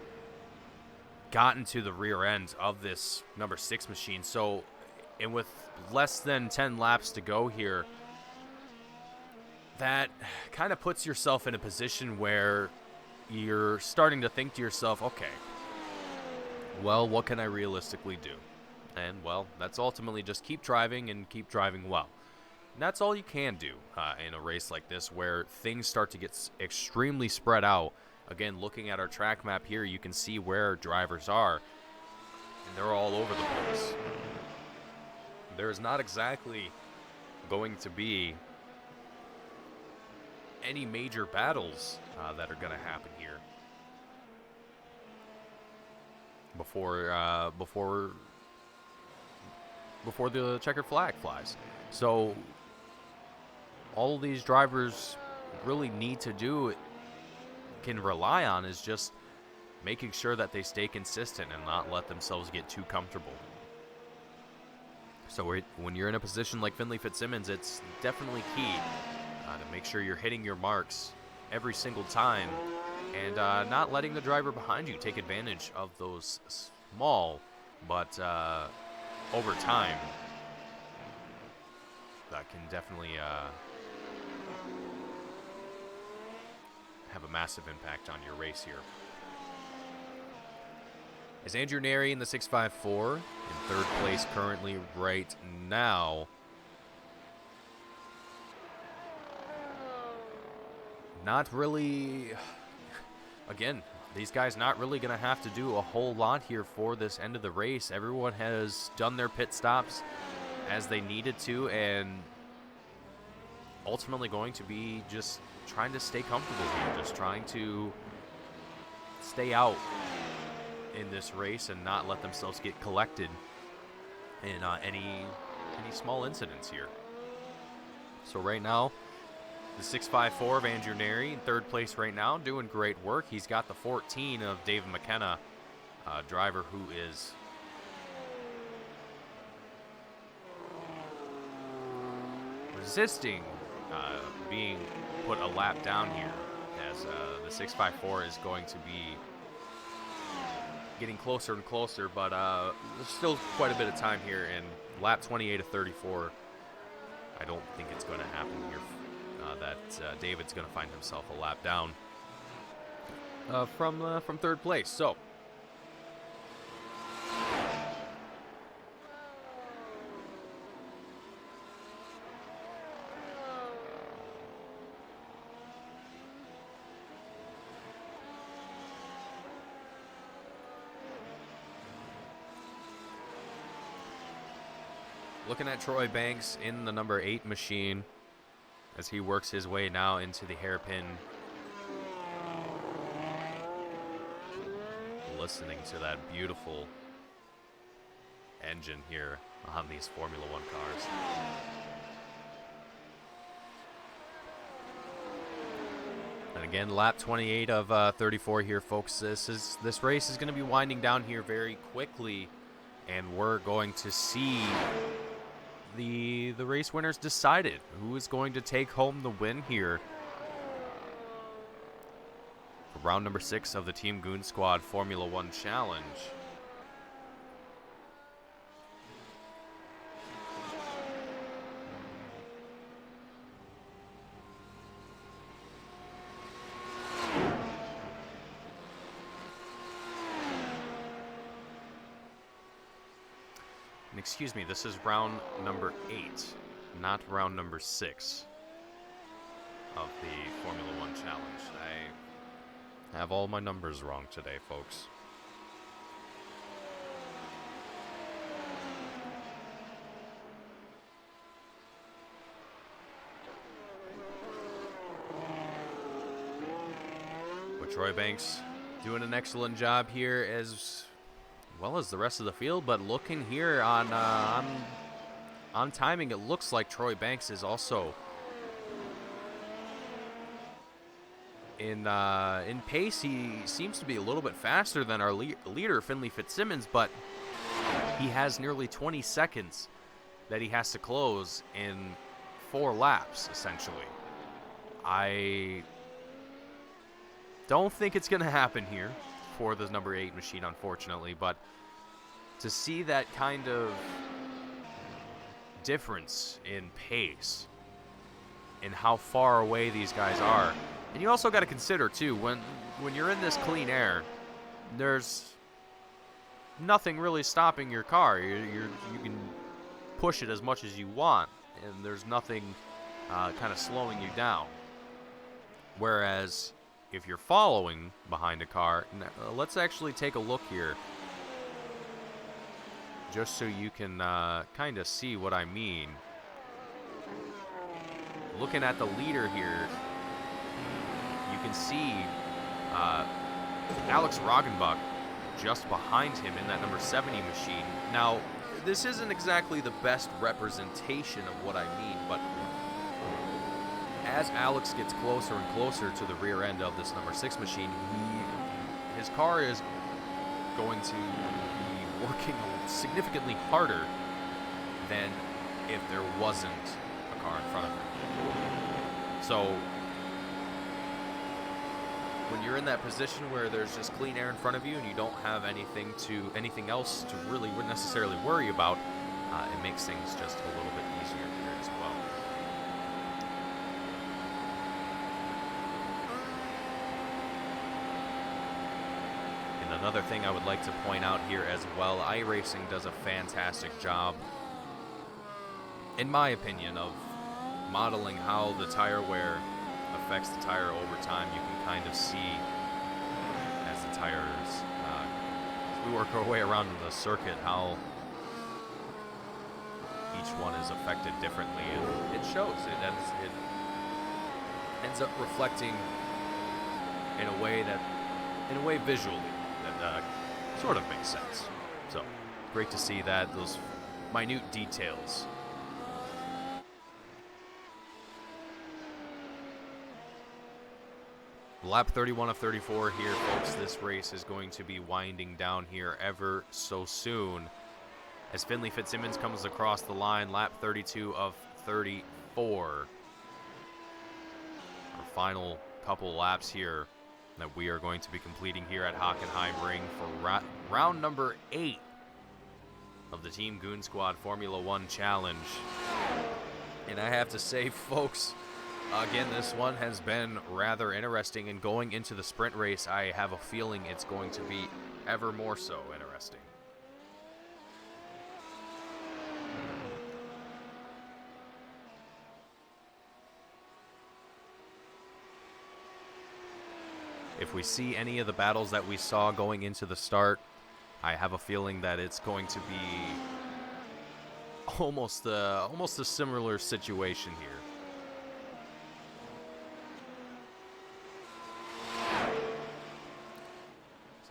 gotten to the rear end of this number 6 machine. So, and with less than 10 laps to go here, that kind of puts yourself in a position where you're starting to think to yourself, okay, well, what can I realistically do? And, well, that's ultimately just keep driving and keep driving well. And that's all you can do in a race like this where things start to get extremely spread out. Again, looking at our track map here, you can see where drivers are, and they're all over the place. There's not exactly going to be any major battles that are going to happen here before the checkered flag flies. So all these drivers really need to do, can rely on, is just making sure that they stay consistent and not let themselves get too comfortable. So when you're in a position like Finley Fitzsimmons, it's definitely key to make sure you're hitting your marks every single time and not letting the driver behind you take advantage of those small, but over time, that can definitely have a massive impact on your race here. Is Andrew Neri in the 654 in 3rd place currently right now. Not really, again, these guys not really going to have to do a whole lot here for this end of the race. Everyone has done their pit stops as they needed to, and ultimately going to be just trying to stay comfortable here, just trying to stay out in this race and not let themselves get collected in any small incidents here. So right now, the 654 of Andrew Neri in third place right now, doing great work. He's got the 14 of David McKenna, driver who is resisting being put a lap down here, as the 654 is going to be getting closer and closer, but there's still quite a bit of time here, and lap 28 of 34, I don't think it's going to happen here, that David's going to find himself a lap down from third place. So looking at Troy Banks in the number 8 machine as he works his way now into the hairpin. Listening to that beautiful engine here on these Formula One cars. And again, lap 28 of 34 here, folks. This race is going to be winding down here very quickly, and we're going to see the race winners decided. Who is going to take home the win here for round number 6 of the Team Goon Squad Formula One Challenge. And excuse me, this is round number 8, not round number 6 of the Formula One Challenge. I have all my numbers wrong today, folks. But Troy Banks doing an excellent job here, as well as the rest of the field. But looking here on timing, it looks like Troy Banks is also in pace. He seems to be a little bit faster than our leader, Finley Fitzsimmons, but he has nearly 20 seconds that he has to close in 4 laps, essentially. I don't think it's going to happen here for the number 8 machine, unfortunately, but to see that kind of difference in pace and how far away these guys are. And you also got to consider, too, when you're in this clean air, there's nothing really stopping your car. You can push it as much as you want, and there's nothing kind of slowing you down. Whereas if you're following behind a car, let's actually take a look here, just so you can kind of see what I mean. Looking at the leader here, you can see Alex Roggenbach just behind him in that number 70 machine. Now, this isn't exactly the best representation of what I mean, but as Alex gets closer and closer to the rear end of this number 6 machine, his car is going to be working significantly harder than if there wasn't a car in front of him. So when you're in that position where there's just clean air in front of you and you don't have anything else to really necessarily worry about, it makes things just a little bit easier here as well. And another thing I would like to point out here as well, iRacing does a fantastic job, in my opinion, of modeling how the tire wear affects the tire over time. You can kind of see as the tires, as we work our way around the circuit, how each one is affected differently, and it shows. It ends up reflecting in a way visually that sort of makes sense. So great to see that, those minute details. Lap 31 of 34 here, folks. This race is going to be winding down here ever so soon as Finley Fitzsimmons comes across the line. Lap 32 of 34. Our final couple laps here that we are going to be completing here at Hockenheimring for round number 8 of the Team Goon Squad Formula One Challenge. And I have to say, folks, again, this one has been rather interesting, and going into the sprint race, I have a feeling it's going to be ever more so interesting. If we see any of the battles that we saw going into the start, I have a feeling that it's going to be almost a similar situation here.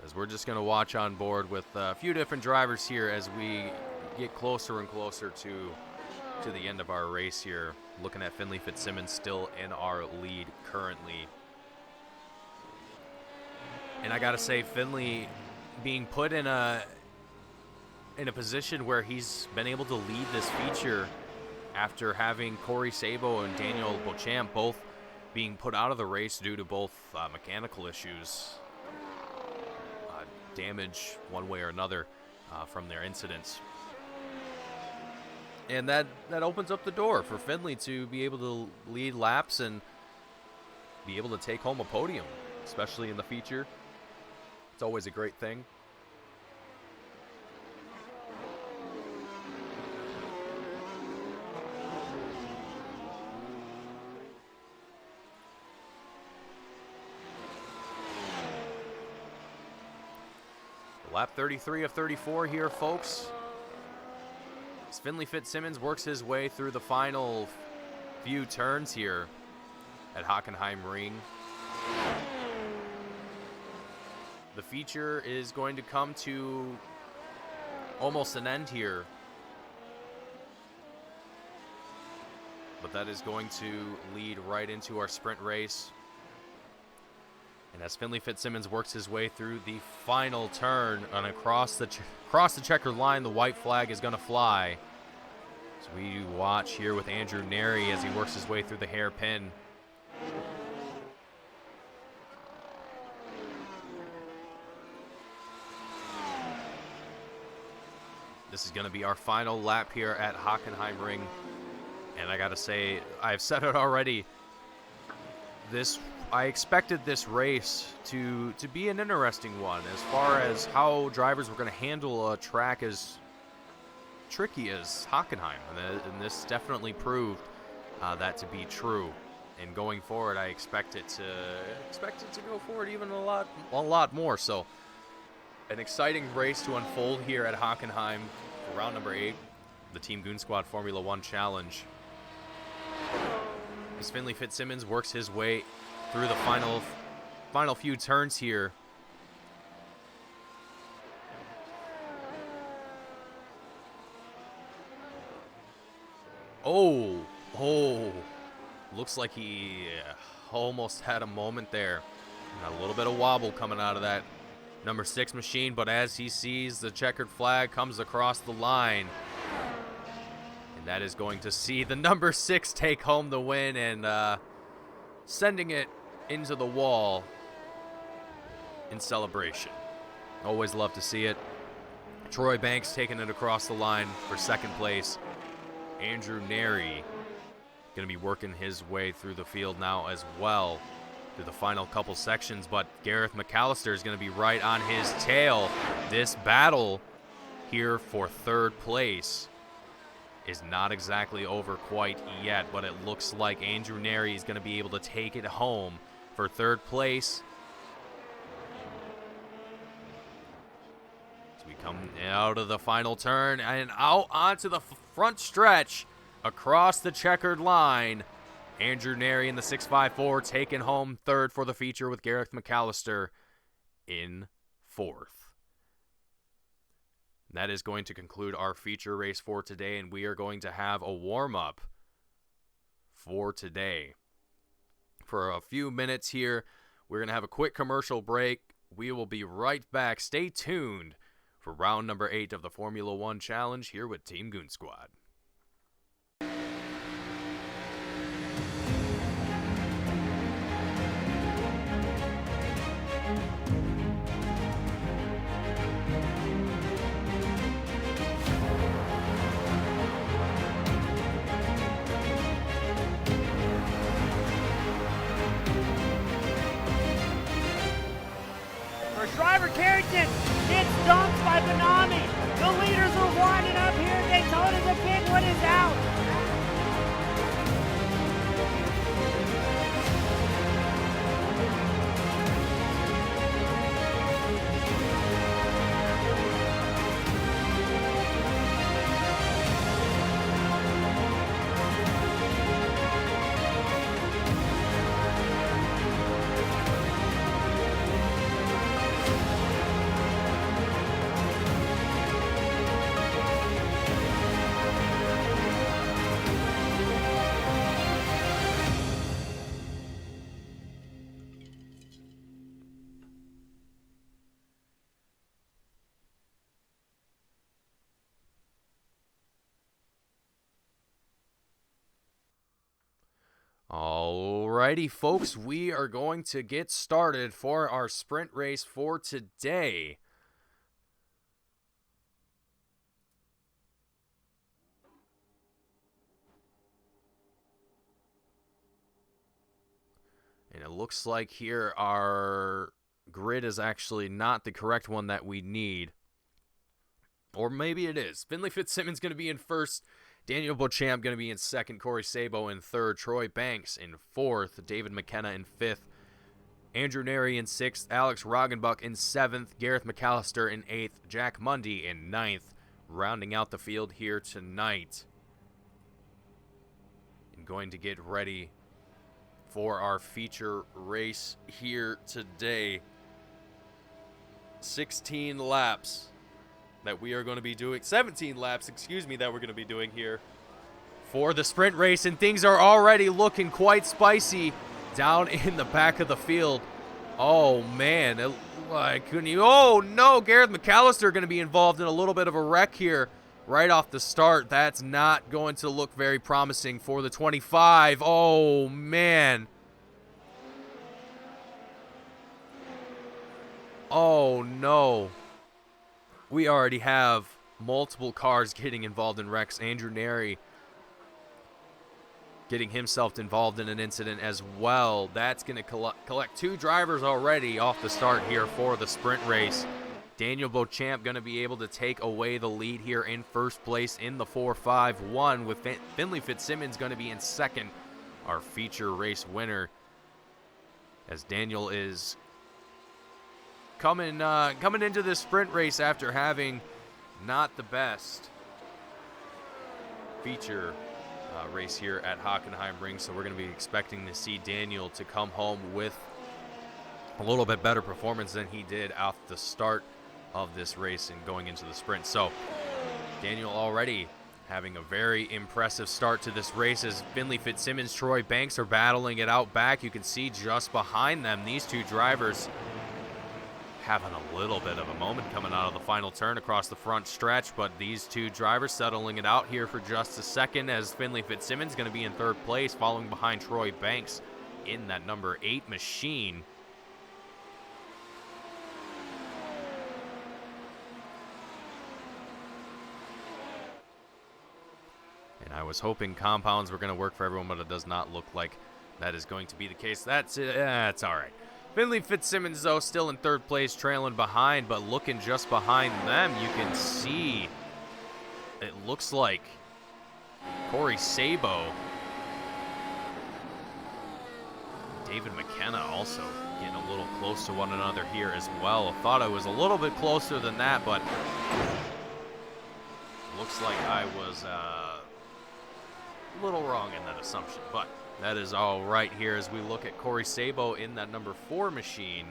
Says we're just going to watch on board with a few different drivers here as we get closer and closer to the end of our race here. Looking at Finley Fitzsimmons still in our lead currently. And I gotta say, Finley being put in a position where he's been able to lead this feature after having Corey Sabo and Daniel Beauchamp both being put out of the race due to both mechanical issues, damage one way or another from their incidents. And that opens up the door for Finley to be able to lead laps and be able to take home a podium, especially in the feature. It's always a great thing. Lap 33 of 34 here, folks. As Finley Fitzsimmons works his way through the final few turns here at Hockenheimring. The feature is going to come to almost an end here, but that is going to lead right into our sprint race. And as Finley Fitzsimmons works his way through the final turn and across the checkered line, the white flag is going to fly. So we watch here with Andrew Neri as he works his way through the hairpin. This is going to be our final lap here at Hockenheimring. And I got to say, I've said it already, I expected this race to be an interesting one as far as how drivers were going to handle a track as tricky as Hockenheim. And this definitely proved that to be true. And going forward, I expect it to go forward even a lot more. So an exciting race to unfold here at Hockenheim for round number 8, the Team Goon Squad Formula One Challenge. As Finley Fitzsimmons works his way through the final few turns here. Oh, looks like he almost had a moment there. Got a little bit of wobble coming out of that number 6 machine, but as he sees the checkered flag comes across the line, and that is going to see the number 6 take home the win and sending it into the wall in celebration. Always love to see it. Troy Banks taking it across the line for second place. Andrew Neri going to be working his way through the field now as well through the final couple sections, but Gareth McAllister is going to be right on his tail. This battle here for third place is not exactly over quite yet, but it looks like Andrew Neri is going to be able to take it home for third place. As we come out of the final turn and out onto the front stretch across the checkered line. Andrew Neri in the 654 taking home third for the feature with Gareth McAllister in fourth. That is going to conclude our feature race for today, and we are going to have a warm-up for today. For a few minutes here, we're going to have a quick commercial break. We will be right back. Stay tuned for round number 8 of the Formula One Challenge here with Team Goon Squad. Driver Carrington gets dumped by Benami. The leaders are winding up here. Daytona. The big one is out. Alrighty, folks, we are going to get started for our sprint race for today. And it looks like here our grid is actually not the correct one that we need. Or maybe it is. Finley Fitzsimmons going to be in first. Daniel Beauchamp going to be in second. Corey Sabo in third. Troy Banks in fourth. David McKenna in fifth. Andrew Neri in sixth. Alex Roggenbuck in seventh. Gareth McAllister in eighth. Jack Mundy in ninth. Rounding out the field here tonight. And going to get ready for our feature race here today. 16 laps. That we are going to be doing, 17 laps, that we're going to be doing here for the sprint race, and things are already looking quite spicy down in the back of the field. Oh man, oh no, Gareth McAllister going to be involved in a little bit of a wreck here right off the start. That's not going to look very promising for the 25. Oh man. Oh no. We already have multiple cars getting involved in wrecks. Andrew Neri getting himself involved in an incident as well. That's going to collect two drivers already off the start here for the sprint race. Daniel Beauchamp going to be able to take away the lead here in first place in the 4-5-1, with Finley Fitzsimmons going to be in second, our feature race winner, as Daniel is coming into this sprint race after having not the best feature race here at Hockenheimring. So we're going to be expecting to see Daniel to come home with a little bit better performance than he did off the start of this race and going into the sprint. So Daniel already having a very impressive start to this race as Finley Fitzsimmons, Troy Banks are battling it out back. You can see just behind them, these two drivers having a little bit of a moment coming out of the final turn across the front stretch, but these two drivers settling it out here for just a second as Finley Fitzsimmons going to be in third place, following behind Troy Banks in that number 8 machine. And I was hoping compounds were going to work for everyone, but it does not look like that is going to be the case. That's it. It's all right. Finley Fitzsimmons, though, still in third place, trailing behind, but looking just behind them, you can see it looks like Corey Sabo, David McKenna also getting a little close to one another here as well. I thought it was a little bit closer than that, but looks like I was a little wrong in that assumption, but that is all right here as we look at Corey Sabo in that number 4 machine,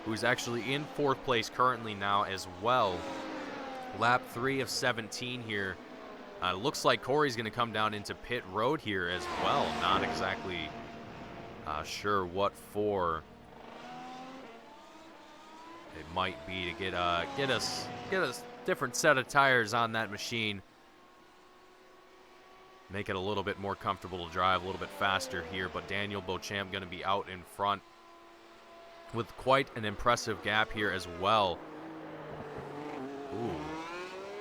who's actually in 4th place currently now as well. Lap 3 of 17 here. Looks like Corey's going to come down into pit road here as well. Not exactly sure what for. It might be to get a different set of tires on that machine. Make it a little bit more comfortable to drive, a little bit faster here. But Daniel Beauchamp going to be out in front with quite an impressive gap here as well. Ooh.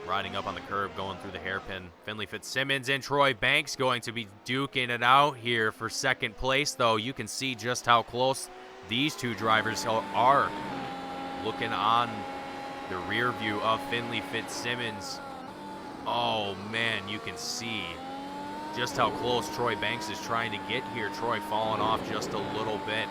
Riding up on the curb, going through the hairpin. Finley Fitzsimmons and Troy Banks going to be duking it out here for 2nd place, though. You can see just how close these two drivers are. Looking on the rear view of Finley Fitzsimmons. Oh, man, you can see just how close Troy Banks is trying to get here. Troy falling off just a little bit.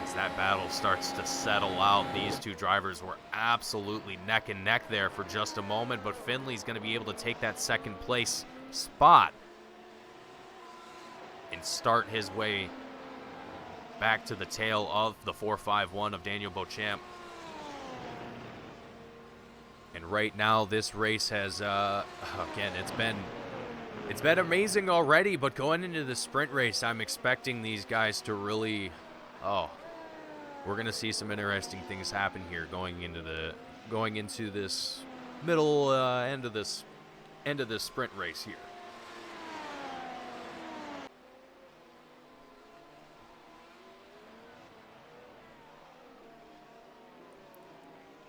As that battle starts to settle out, these two drivers were absolutely neck and neck there for just a moment, but Finley's going to be able to take that 2nd place spot and start his way back to the tail of the 451 of Daniel Beauchamp. And right now, this race has, again, it's been amazing already, but going into the sprint race, I'm expecting these guys to really, we're going to see some interesting things happen here going into this middle end of this sprint race here.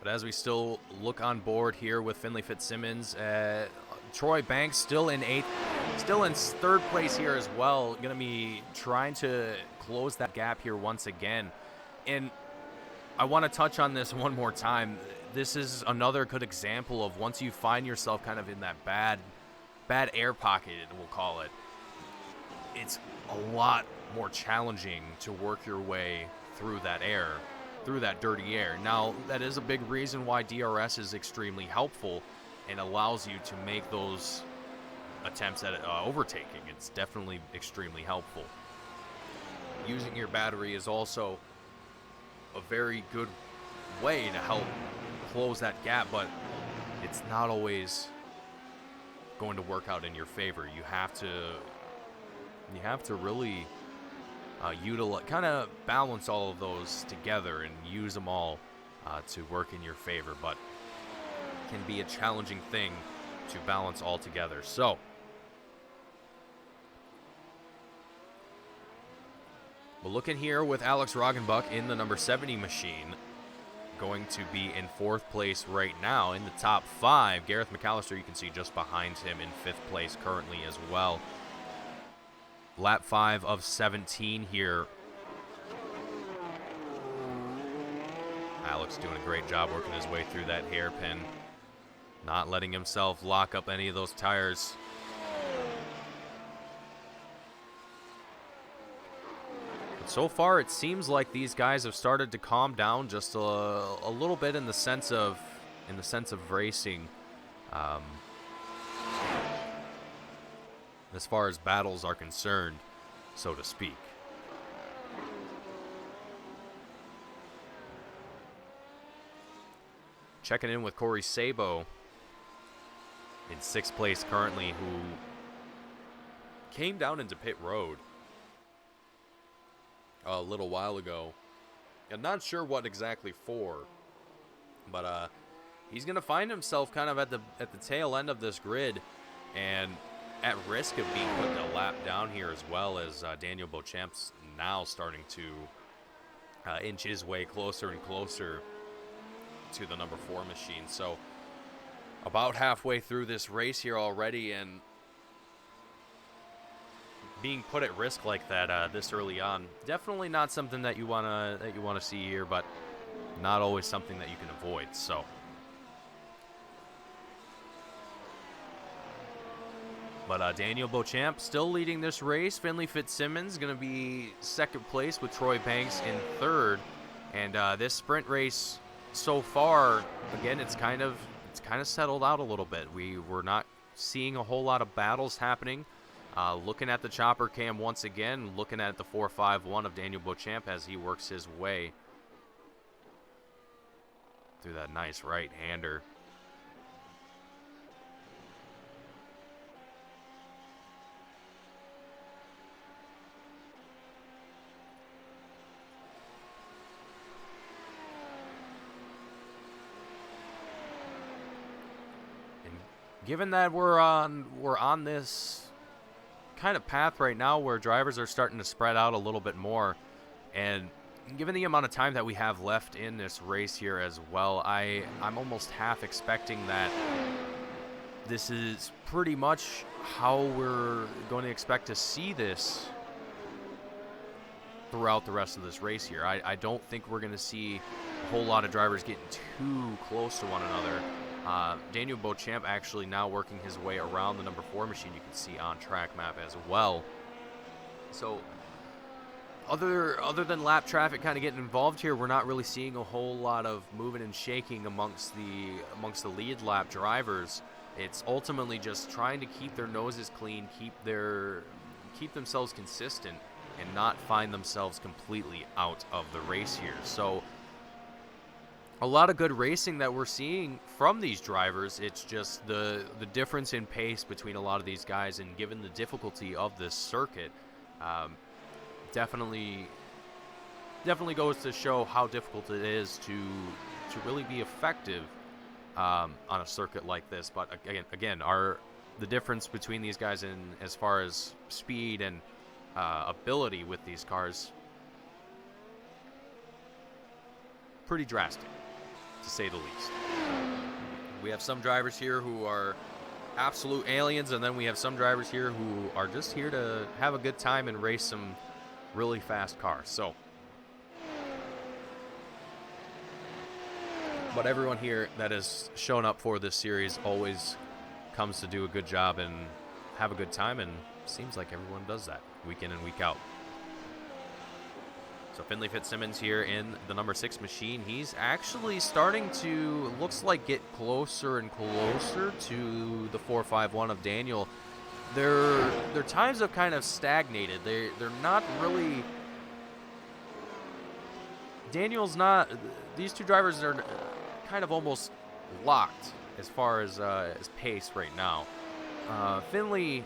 But as we still look on board here with Finley Fitzsimmons, Troy Banks still in 3rd place here as well. Going to be trying to close that gap here once again. And I want to touch on this one more time. This is another good example of once you find yourself kind of in that bad air pocket, we'll call it, it's a lot more challenging to work your way through that air, through that dirty air. Now, that is a big reason why DRS is extremely helpful and allows you to make those attempts at overtaking. It's definitely extremely helpful. Using your battery is also a very good way to help close that gap, but it's not always going to work out in your favor. You have to really utilize, kind of balance all of those together and use them all to work in your favor, but it can be a challenging thing to balance all together. So we're looking here with Alex Roggenbuck in the number 70 machine, going to be in 4th place right now. In the top 5, Gareth McAllister, you can see just behind him in 5th place currently as well. Lap 5 of 17 here. Alex doing a great job working his way through that hairpin, not letting himself lock up any of those tires. But so far, it seems like these guys have started to calm down just a little bit in the sense of racing. As far as battles are concerned, so to speak. Checking in with Corey Sabo in 6th place currently, who came down into pit road a little while ago. I'm not sure what exactly for, but he's going to find himself kind of at the tail end of this grid and at risk of being put a lap down here, as well as Daniel Beauchamp's now starting to inch his way closer and closer to the number 4 machine. So about halfway through this race here already, and being put at risk like that this early on, definitely not something that you wanna see here, but not always something that you can avoid. So but Daniel Beauchamp still leading this race. Finley Fitzsimmons going to be 2nd place with Troy Banks in 3rd. And this sprint race so far, again, it's kind of settled out a little bit. We're not seeing a whole lot of battles happening. Looking at the chopper cam once again, looking at the 4.51 of Daniel Beauchamp as he works his way through that nice right-hander. And given that we're on this kind of path right now where drivers are starting to spread out a little bit more, and given the amount of time that we have left in this race here as well, I'm almost half expecting that this is pretty much how we're going to expect to see this throughout the rest of this race here. I don't think we're going to see a whole lot of drivers getting too close to one another. Daniel Beauchamp actually now working his way around the number 4 machine, you can see on track map as well. So other than lap traffic kind of getting involved here, we're not really seeing a whole lot of moving and shaking amongst the lead lap drivers. It's ultimately just trying to keep their noses clean, keep themselves consistent, and not find themselves completely out of the race here. So a lot of good racing that we're seeing from these drivers. It's just the difference in pace between a lot of these guys, and given the difficulty of this circuit, definitely goes to show how difficult it is to really be effective on a circuit like this. But again, the difference between these guys in as far as speed and ability with these cars, pretty drastic, to say the least. We have some drivers here who are absolute aliens, and then we have some drivers here who are just here to have a good time and race some really fast cars. So, but everyone here that has shown up for this series always comes to do a good job and have a good time, and seems like everyone does that week in and week out. So Finley Fitzsimmons here in the number 6 machine. He's actually starting to, looks like, get closer and closer to the 4.51 of Daniel. Their times have kind of stagnated. They're not really. Daniel's not. These two drivers are kind of almost locked as far as pace right now. Finley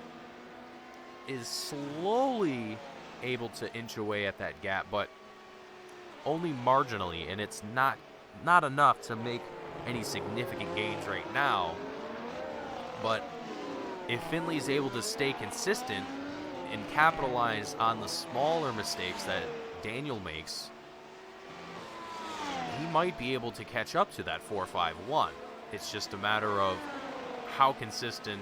is slowly able to inch away at that gap, but only marginally, and it's not enough to make any significant gains right now. But if Finley's able to stay consistent and capitalize on the smaller mistakes that Daniel makes, he might be able to catch up to that 4.51. It's just a matter of how consistent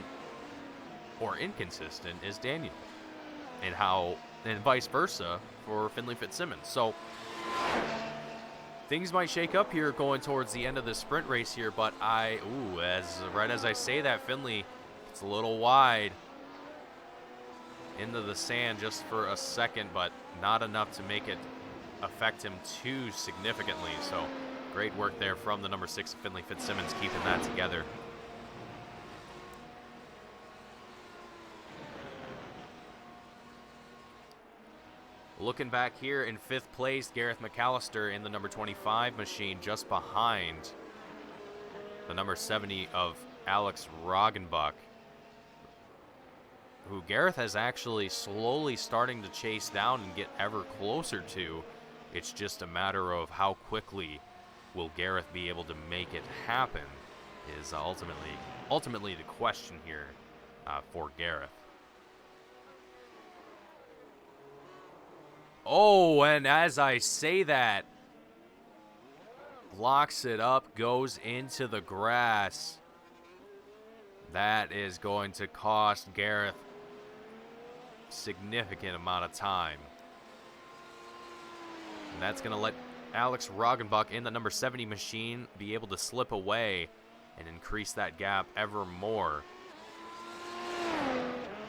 or inconsistent is Daniel, and vice versa for Finley Fitzsimmons. So things might shake up here going towards the end of the sprint race here, but right as I say that, Finley, it's a little wide into the sand just for a second, but not enough to make it affect him too significantly. So great work there from the number 6, Finley Fitzsimmons, keeping that together. Looking back here in 5th place, Gareth McAllister in the number 25 machine, just behind the number 70 of Alex Roggenbach, who Gareth has actually slowly starting to chase down and get ever closer to. It's just a matter of how quickly will Gareth be able to make it happen is ultimately the question here for Gareth. Oh, and as I say that, locks it up, goes into the grass. That is going to cost Gareth significant amount of time. And that's going to let Alex Roggenbach in the number 70 machine be able to slip away and increase that gap ever more.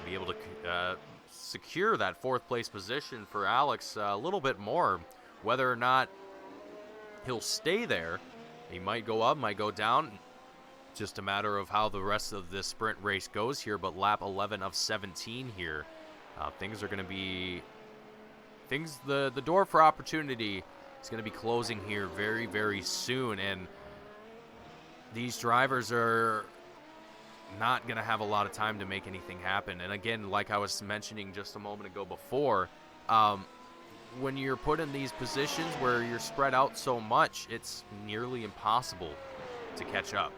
Be able to secure that 4th place position for Alex a little bit more. Whether or not he'll stay there He might go up, might go down. Just a matter of how the rest of this sprint race goes here, but lap 11 of 17 here. Things are going to be... The door for opportunity is going to be closing here very, very soon, and these drivers are not going to have a lot of time to make anything happen. And again, like I was mentioning just a moment ago before, when you're put in these positions where you're spread out so much, it's nearly impossible to catch up.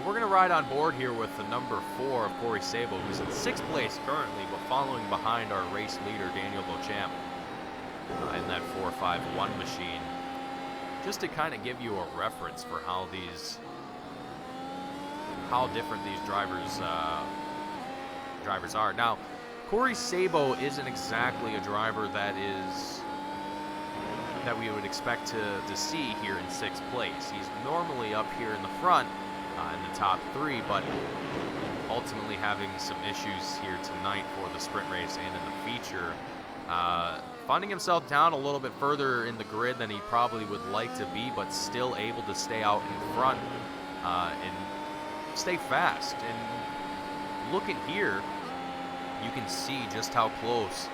We're going to ride on board here with the number 4 of Corey Sabo, who's in 6th place currently, but following behind our race leader, Daniel Beauchamp, in that 451 machine. Just to kind of give you a reference for how different these drivers are. Now, Corey Sabo isn't exactly a driver that we would expect to see here in 6th place. He's normally up here in the front, in the top 3, but ultimately having some issues here tonight for the sprint race and in the feature. Finding himself down a little bit further in the grid than he probably would like to be, but still able to stay out in front and stay fast. And looking here, you can see just how close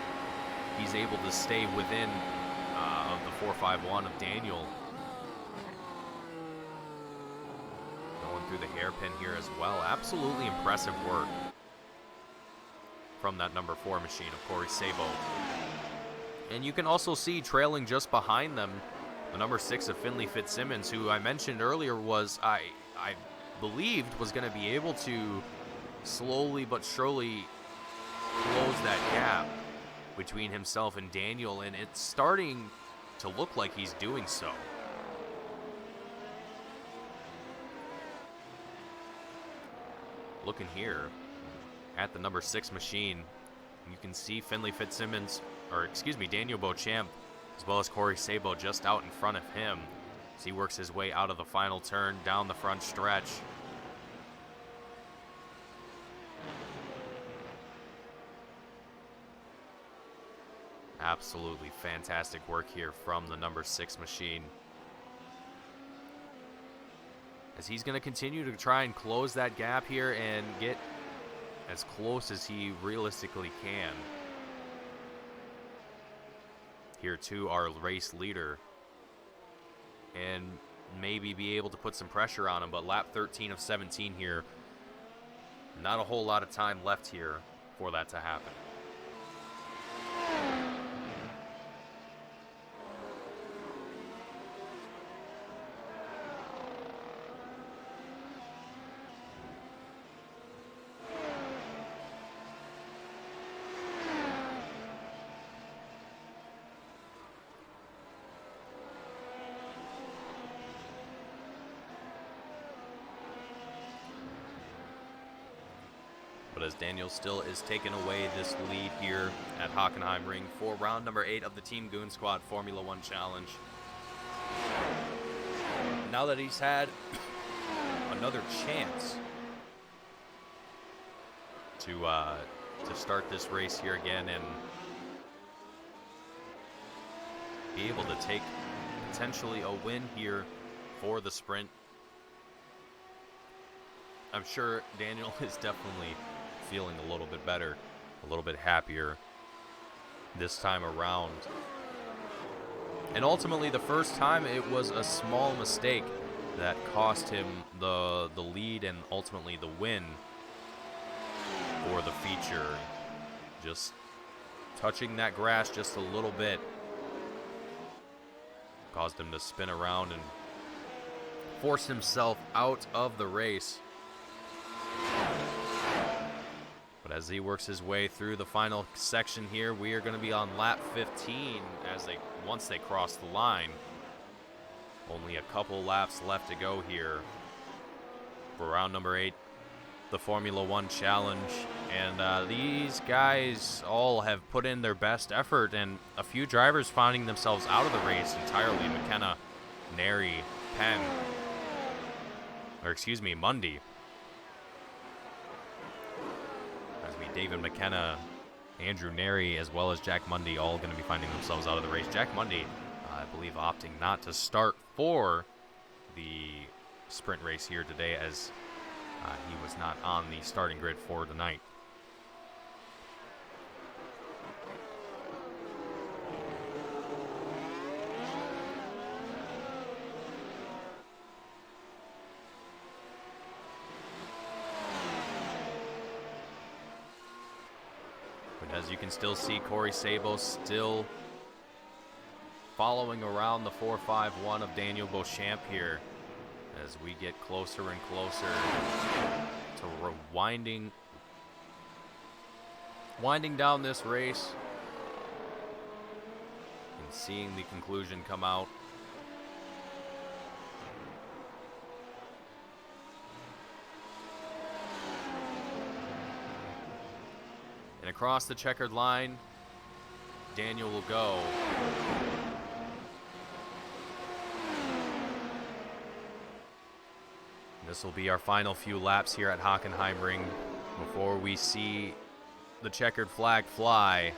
he's able to stay within of the 451 of Daniel. Through the hairpin here as well. Absolutely impressive work from that number 4 machine of Corey Sabo. And you can also see trailing just behind them the number 6 of Finley Fitzsimmons, who I mentioned earlier was I believed was going to be able to slowly but surely close that gap between himself and Daniel, and it's starting to look like he's doing so. Looking here at the number 6 machine, you can see Finley Fitzsimmons, or excuse me, Daniel Beauchamp, as well as Corey Sabo just out in front of him as he works his way out of the final turn down the front stretch. Absolutely fantastic work here from the number 6 machine, as he's going to continue to try and close that gap here and get as close as he realistically can here to our race leader, and maybe be able to put some pressure on him. But lap 13 of 17 here, not a whole lot of time left here for that to happen. But as Daniel still is taking away this lead here at Hockenheimring for round number 8 of the Team Goon Squad Formula One Challenge. Now that he's had another chance to start this race here again and be able to take potentially a win here for the sprint, I'm sure Daniel is definitely feeling a little bit better, a little bit happier this time around. And ultimately, the first time, it was a small mistake that cost him the lead and ultimately the win for the feature. Just touching that grass just a little bit caused him to spin around and force himself out of the race. But as he works his way through the final section here, we are going to be on lap 15 once they cross the line. Only a couple laps left to go here for round number 8, the Formula One Challenge. And these guys all have put in their best effort, and a few drivers finding themselves out of the race entirely. McKenna, Neri, Penn, or excuse me, Mundy. David McKenna, Andrew Neri, as well as Jack Mundy, all going to be finding themselves out of the race. Jack Mundy, I believe, opting not to start for the sprint race here today, as he was not on the starting grid for tonight. But as you can still see, Corey Sabo still following around the 4.51 of Daniel Beauchamp here, as we get closer and closer to winding down this race and seeing the conclusion come out. And across the checkered line, Daniel will go. This will be our final few laps here at Hockenheimring before we see the checkered flag fly.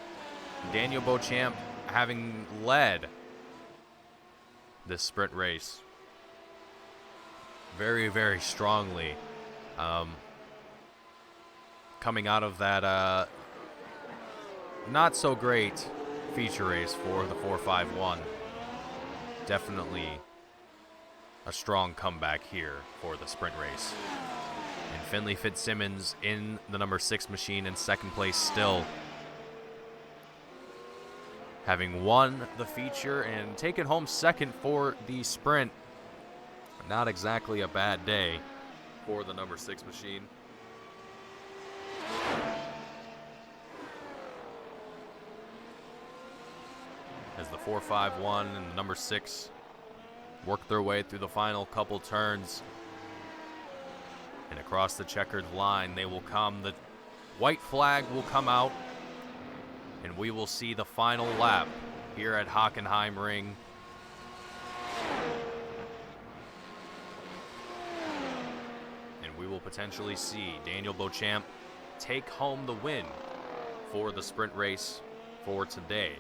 Daniel Beauchamp having led this sprint race very, very strongly. Coming out of that not so great feature race for the 4.51. Definitely a strong comeback here for the sprint race. And Finley Fitzsimmons in the number 6 machine in second place still, having won the feature and taken home second for the sprint. Not exactly a bad day for the number 6 machine. As the 4.51 and the number 6 work their way through the final couple turns. And across the checkered line, they will come. The white flag will come out, and we will see the final lap here at Hockenheimring. And we will potentially see Daniel Beauchamp take home the win for the sprint race for today.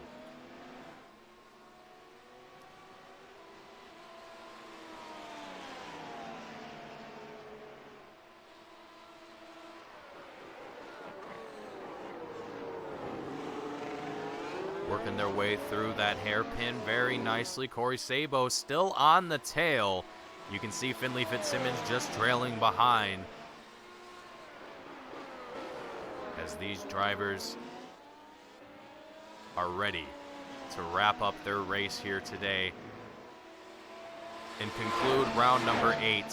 Working their way through that hairpin very nicely. Corey Sabo still on the tail. You can see Finley Fitzsimmons just trailing behind, as these drivers are ready to wrap up their race here today and conclude round number 8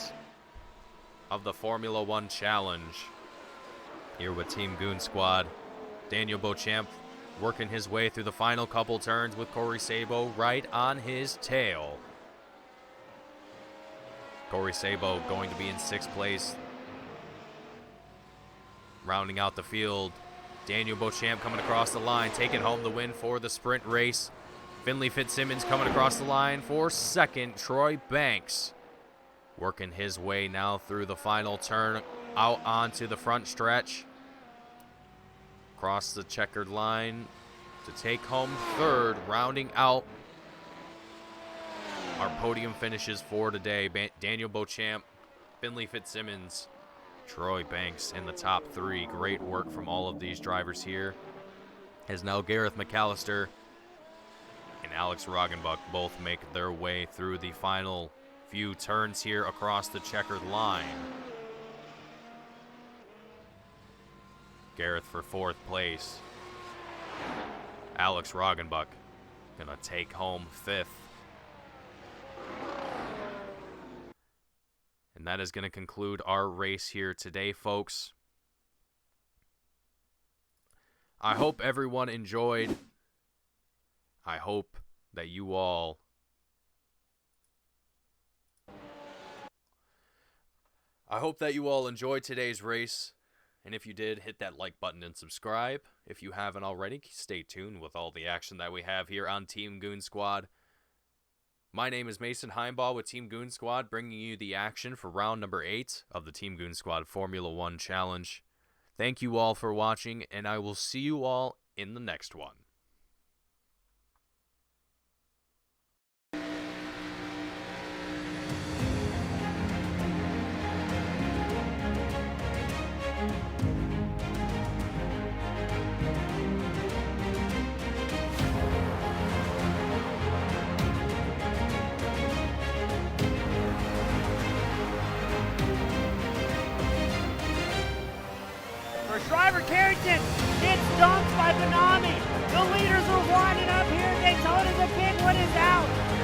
of the Formula One Challenge here with Team Goon Squad. Daniel Beauchamp working his way through the final couple turns with Corey Sabo right on his tail. Corey Sabo going to be in 6th place. Rounding out the field, Daniel Beauchamp coming across the line, taking home the win for the sprint race. Finley Fitzsimmons coming across the line for 2nd. Troy Banks working his way now through the final turn out onto the front stretch. Across the checkered line to take home 3rd, rounding out our podium finishes for today. Daniel Beauchamp, Finley Fitzsimmons, Troy Banks in the top 3. Great work from all of these drivers here, as now Gareth McAllister and Alex Roggenbuck both make their way through the final few turns here across the checkered line. Gareth for 4th place. Alex Roggenbuck gonna take home 5th. And that is gonna conclude our race here today, folks. I hope everyone enjoyed. I hope that you all enjoyed today's race. And if you did, hit that like button and subscribe. If you haven't already, stay tuned with all the action that we have here on Team Goon Squad. My name is Mason Heimbaugh with Team Goon Squad, bringing you the action for round number 8 of the Team Goon Squad Formula One Challenge. Thank you all for watching, and I will see you all in the next one. First driver, Carrington, gets dumped by Benami. The leaders are winding up here. Daytona's a pit. What is out?